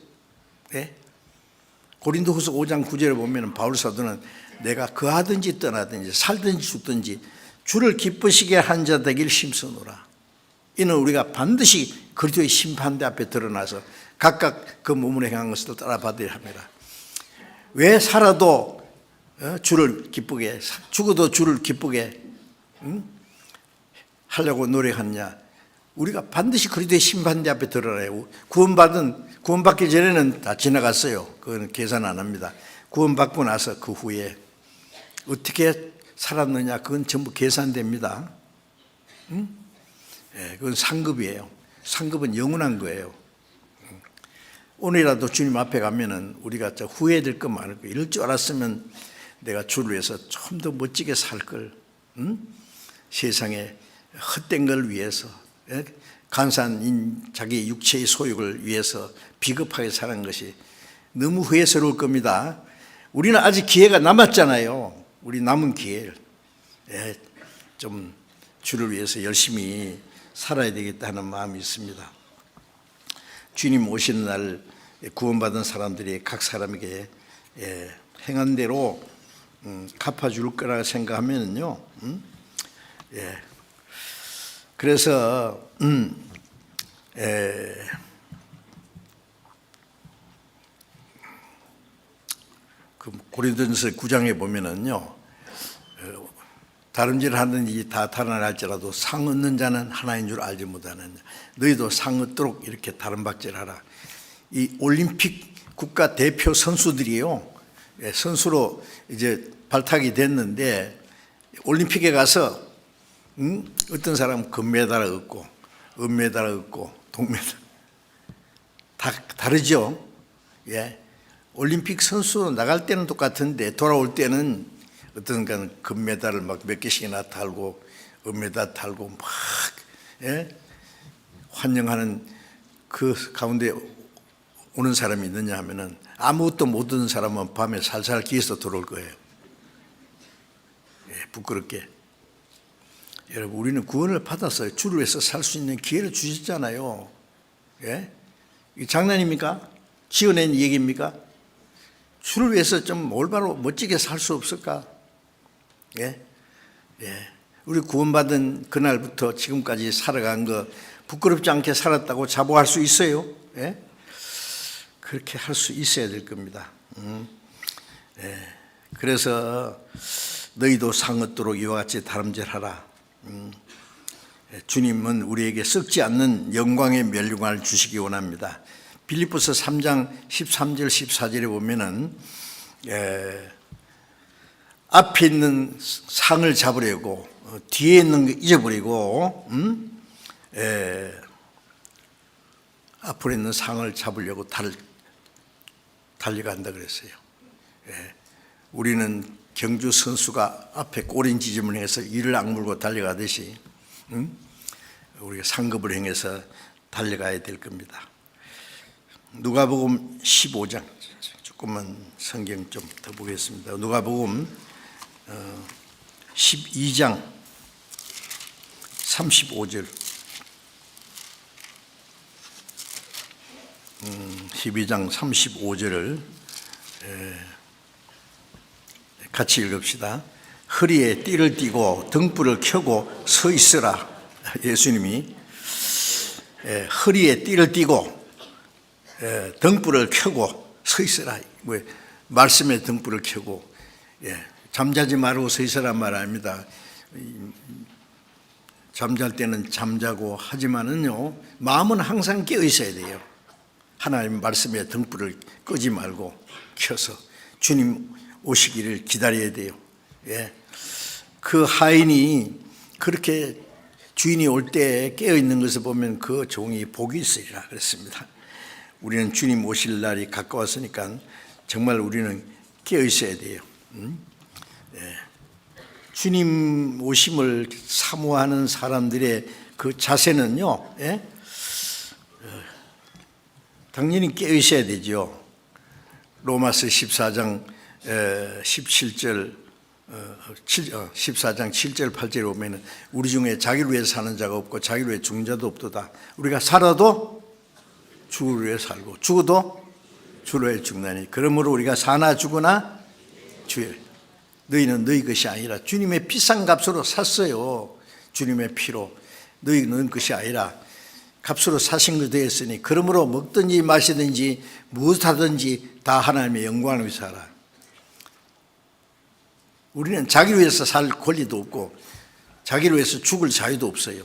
네? 고린도후서 5장 9절에 보면 바울 사도는 내가 거하든지 떠나든지 살든지 죽든지 주를 기쁘시게 한 자 되길 힘쓰노라. 이는 우리가 반드시 그리스도의 심판대 앞에 드러나서 각각 그 몸으로 행한 것을 따라 받으려 합니다. 왜 살아도 주를 기쁘게, 죽어도 주를 기쁘게 하려고 노력하느냐? 우리가 반드시 그리스도의 심판대 앞에 드러나요. 구원받기 전에는 다 지나갔어요. 그건 계산 안 합니다. 구원받고 나서 그 후에 어떻게 살았느냐? 그건 전부 계산됩니다. 그건 상급이에요. 상급은 영원한 거예요. 오늘이라도 주님 앞에 가면은 우리가 후회될 것 많을 거예요. 이럴 줄 알았으면 내가 주를 위해서 좀 더 멋지게 살 걸. 세상에 헛된 걸 위해서, 간사한 자기 육체의 소욕을 위해서 비겁하게 사는 것이 너무 후회스러울 겁니다. 우리는 아직 기회가 남았잖아요. 우리 남은 기회를 좀 주를 위해서 열심히 살아야 되겠다 하는 마음이 있습니다. 주님 오시는 날 구원받은 사람들이 각 사람에게 행한 대로 갚아줄 거라 생각하면요. 그래서 그 고린도전서 9장에 보면은요, 다름질 하든지 다 달아날지라도 상 얻는 자는 하나인 줄 알지 못하느냐. 너희도 상 얻도록 이렇게 다름박질하라. 이 올림픽 국가 대표 선수들이요, 선수로 이제 발탁이 됐는데 올림픽에 가서 어떤 사람은 금메달을 얻고 은메달을 얻고 동메달 다 다르죠. 올림픽 선수 나갈 때는 똑같은데 돌아올 때는 어떤 건 금메달을 막 몇 개씩이나 달고 은메달 달고 막 환영하는 그 가운데 오는 사람이 있느냐 하면은 아무것도 못 얻은 사람은 밤에 살살 기어서 들어올 거예요. 부끄럽게. 여러분, 우리는 구원을 받았어요. 주를 위해서 살 수 있는 기회를 주셨잖아요. 이 장난입니까? 지어낸 얘기입니까? 주를 위해서 좀 올바로 멋지게 살 수 없을까? 우리 구원받은 그날부터 지금까지 살아간 거 부끄럽지 않게 살았다고 자부할 수 있어요? 그렇게 할 수 있어야 될 겁니다. 그래서 너희도 상 얻도록 이와 같이 다름질하라. 주님은 우리에게 썩지 않는 영광의 멸류관을 주시기 원합니다. 빌립보서 3장 13절 14절에 보면은 앞에 있는 상을 잡으려고 뒤에 있는 거 잊어버리고 앞으로 있는 상을 잡으려고 달려간다 그랬어요. 우리는 경주 선수가 앞에 꼬린 지점을 행해서 이를 악물고 달려가듯이 우리가 상급을 행해서 달려가야 될 겁니다. 누가복음 15장, 조금만 성경 좀 더 보겠습니다. 누가복음 12장 35절 12장 35절을 같이 읽읍시다. 허리에 띠를 띠고 등불을 켜고 서 있으라. 예수님이 허리에 띠를 띠고 등불을 켜고 서 있으라. 말씀에 등불을 켜고 잠자지 말고 서 있으란 말 아닙니다. 잠잘 때는 잠자고 하지만은요, 마음은 항상 깨어 있어야 돼요. 하나님 말씀에 등불을 끄지 말고 켜서 주님 오시기를 기다려야 돼요. 그 하인이 그렇게 주인이 올 때 깨어 있는 것을 보면 그 종이 복이 있으리라 그랬습니다. 우리는 주님 오실 날이 가까웠으니까 정말 우리는 깨어 있어야 돼요. 주님 오심을 사모하는 사람들의 그 자세는요, 당연히 깨어 있어야 되죠. 로마서 14장 17절 14장 7절 8절에 보면 우리 중에 자기를 위해 사는 자가 없고 자기를 위해 죽는 자도 없도다. 우리가 살아도 주를 위해 살고 죽어도 주를 위해 죽나니 그러므로 우리가 사나 죽으나 주의 너희는 너희 것이 아니라 주님의 비싼 값으로 샀어요. 주님의 피로 너희는 것이 아니라 값으로 사신 것 되었으니 그러므로 먹든지 마시든지 무엇하든지 다 하나님의 영광을 위해서 하라. 우리는 자기를 위해서 살 권리도 없고 자기를 위해서 죽을 자유도 없어요.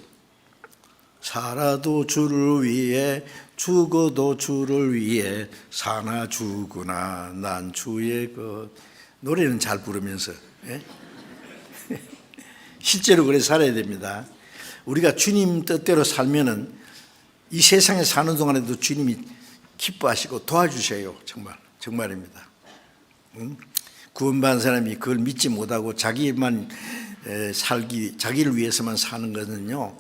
살아도 주를 위해 죽어도 주를 위해 사나 죽으나 난 주의 것. 노래는 잘 부르면서 실제로 그래 살아야 됩니다. 우리가 주님 뜻대로 살면은 이 세상에 사는 동안에도 주님이 기뻐하시고 도와주셔요. 정말입니다. 구원받은 사람이 그걸 믿지 못하고 자기만 자기를 위해서만 사는 것은요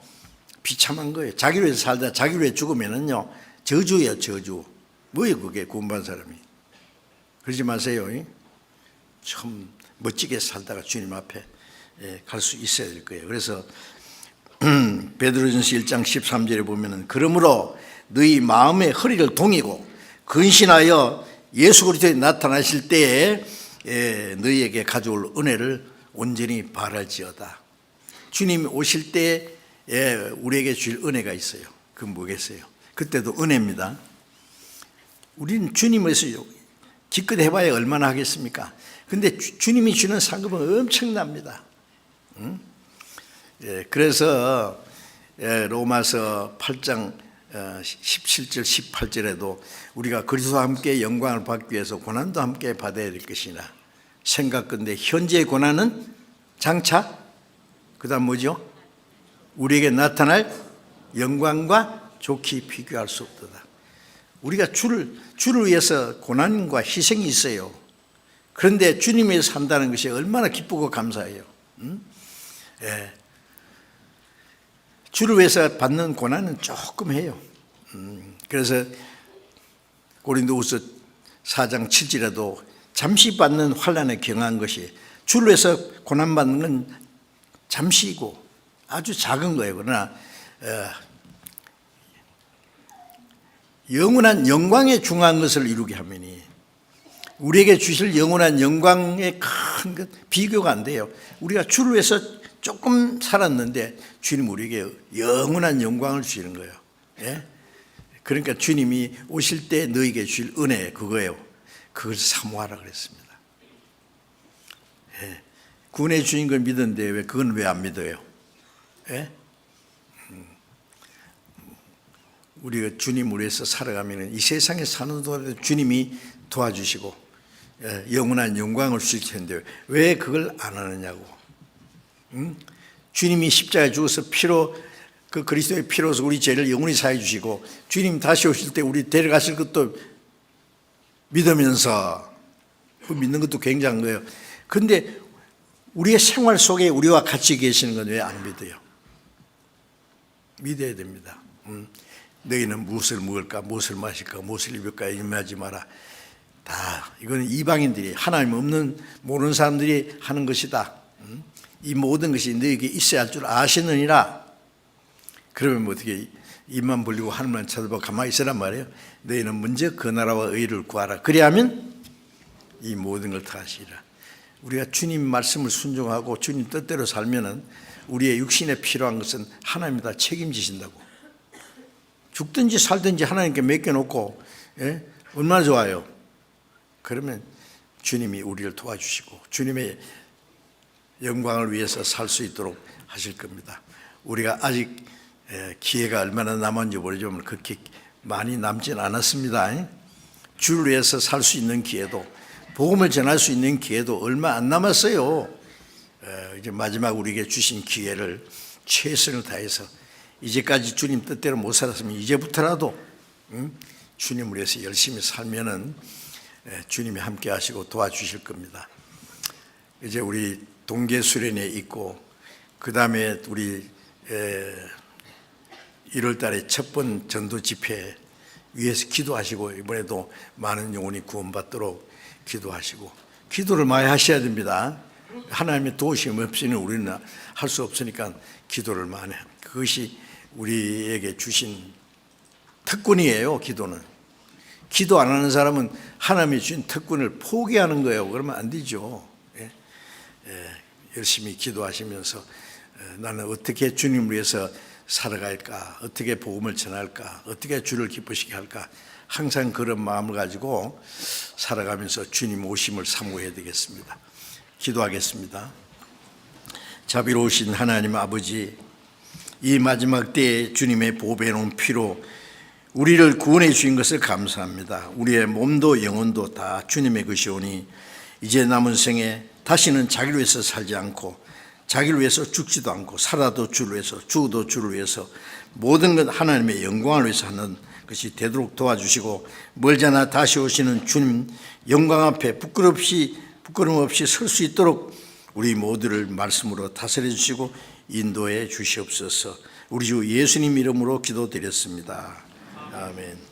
비참한 거예요. 자기를 위해서 살다 자기를 위해 죽으면은요 저주예요. 저주. 뭐예요 그게 구원받은 사람이. 그러지 마세요. 참 멋지게 살다가 주님 앞에 갈 수 있어야 될 거예요. 그래서 베드로전서 1장 13절에 보면은 그러므로 너희 마음의 허리를 동이고 근신하여 예수 그리스도에 나타나실 때에 너희에게 가져올 은혜를 온전히 바랄지어다. 주님이 오실 때 우리에게 주실 은혜가 있어요. 그건 뭐겠어요? 그때도 은혜입니다. 우리는 주님에서 기껏 해봐야 얼마나 하겠습니까? 근데 주님이 주는 상급은 엄청납니다. 그래서 로마서 8장 17절 18절에도 우리가 그리스도와 함께 영광을 받기 위해서 고난도 함께 받아야 될 것이나 생각건대 현재의 고난은 장차 그 다음 뭐죠? 우리에게 나타날 영광과 좋게 비교할 수 없도다. 우리가 주를 위해서 고난과 희생이 있어요. 그런데 주님 위해서 산다는 것이 얼마나 기쁘고 감사해요. 주를 위해서 받는 고난은 조금 해요. 그래서 고린도후서 4장 7절에도 잠시 받는 환난에 경한 것이 주를 위해서 고난받는 건 잠시이고 아주 작은 거예요. 그러나 영원한 영광에 중요한 것을 이루게 하면이 우리에게 주실 영원한 영광의 큰 것 비교가 안 돼요. 우리가 주를 위해서 조금 살았는데 주님 우리에게 영원한 영광을 주시는 거예요. 그러니까 주님이 오실 때 너에게 주실 은혜 그거예요. 그걸 사모하라 그랬습니다. 구원해 주신 걸 믿었는데 왜 그건 왜 안 믿어요? 우리가 주님을 위해서 살아가면 이 세상에 사는 동안에도 주님이 도와주시고 영원한 영광을 주실 텐데 왜 그걸 안 하느냐고. 주님이 십자가에 죽어서 피로 그 그리스도의 피로서 우리 죄를 영원히 사해 주시고 주님 다시 오실 때 우리 데려가실 것도 믿으면서 그 믿는 것도 굉장한 거예요. 그런데 우리의 생활 속에 우리와 같이 계시는 건 왜 안 믿어요? 믿어야 됩니다. 너희는 무엇을 먹을까 무엇을 마실까 무엇을 입을까 임하지 마라. 다 이거는 이방인들이 하나님 없는 모르는 사람들이 하는 것이다. 이 모든 것이 너희에게 있어야 할 줄 아시느니라. 그러면 뭐 어떻게 입만 벌리고 하늘만 쳐다보고 가만히 있으란 말이에요. 너희는 먼저 그 나라와 의를 구하라. 그리하면 이 모든 걸 다 하시리라. 우리가 주님 말씀을 순종하고 주님 뜻대로 살면은 우리의 육신에 필요한 것은 하나님이 다 책임지신다고. 죽든지 살든지 하나님께 맡겨놓고 얼마나 좋아요. 그러면 주님이 우리를 도와주시고 주님의 영광을 위해서 살 수 있도록 하실 겁니다. 우리가 아직 기회가 얼마나 남았는지 모르지만 그렇게 많이 남진 않았습니다. 주를 위해서 살 수 있는 기회도 복음을 전할 수 있는 기회도 얼마 안 남았어요. 이제 마지막 우리에게 주신 기회를 최선을 다해서 이제까지 주님 뜻대로 못 살았으면 이제부터라도 주님을 위해서 열심히 살면은 주님이 함께 하시고 도와주실 겁니다. 이제 우리 동계 수련회 있고, 그 다음에 우리 1월 달에 첫 번 전도 집회 위해서 기도하시고, 이번에도 많은 영혼이 구원받도록 기도하시고, 기도를 많이 하셔야 됩니다. 하나님의 도우심 없이는 우리는 할 수 없으니까 기도를 많이 합니다. 그것이 우리에게 주신 특권이에요. 기도는. 기도 안 하는 사람은 하나님이 주신 특권을 포기하는 거예요. 그러면 안 되죠. 열심히 기도하시면서 나는 어떻게 주님을 위해서 살아갈까, 어떻게 복음을 전할까, 어떻게 주를 기쁘시게 할까, 항상 그런 마음을 가지고 살아가면서 주님 오심을 사모해야 되겠습니다. 기도하겠습니다. 자비로우신 하나님 아버지, 이 마지막 때에 주님의 보배로운 피로 우리를 구원해 주신 것을 감사합니다. 우리의 몸도 영혼도 다 주님의 것이오니 이제 남은 생에 다시는 자기를 위해서 살지 않고, 자기를 위해서 죽지도 않고, 살아도 주를 위해서, 죽어도 주를 위해서, 모든 것 하나님의 영광을 위해서 하는 것이 되도록 도와주시고, 멀지않아 다시 오시는 주님 영광 앞에 부끄럼 없이 설 수 있도록 우리 모두를 말씀으로 다스려 주시고 인도해 주시옵소서. 우리 주 예수님 이름으로 기도드렸습니다. 아멘.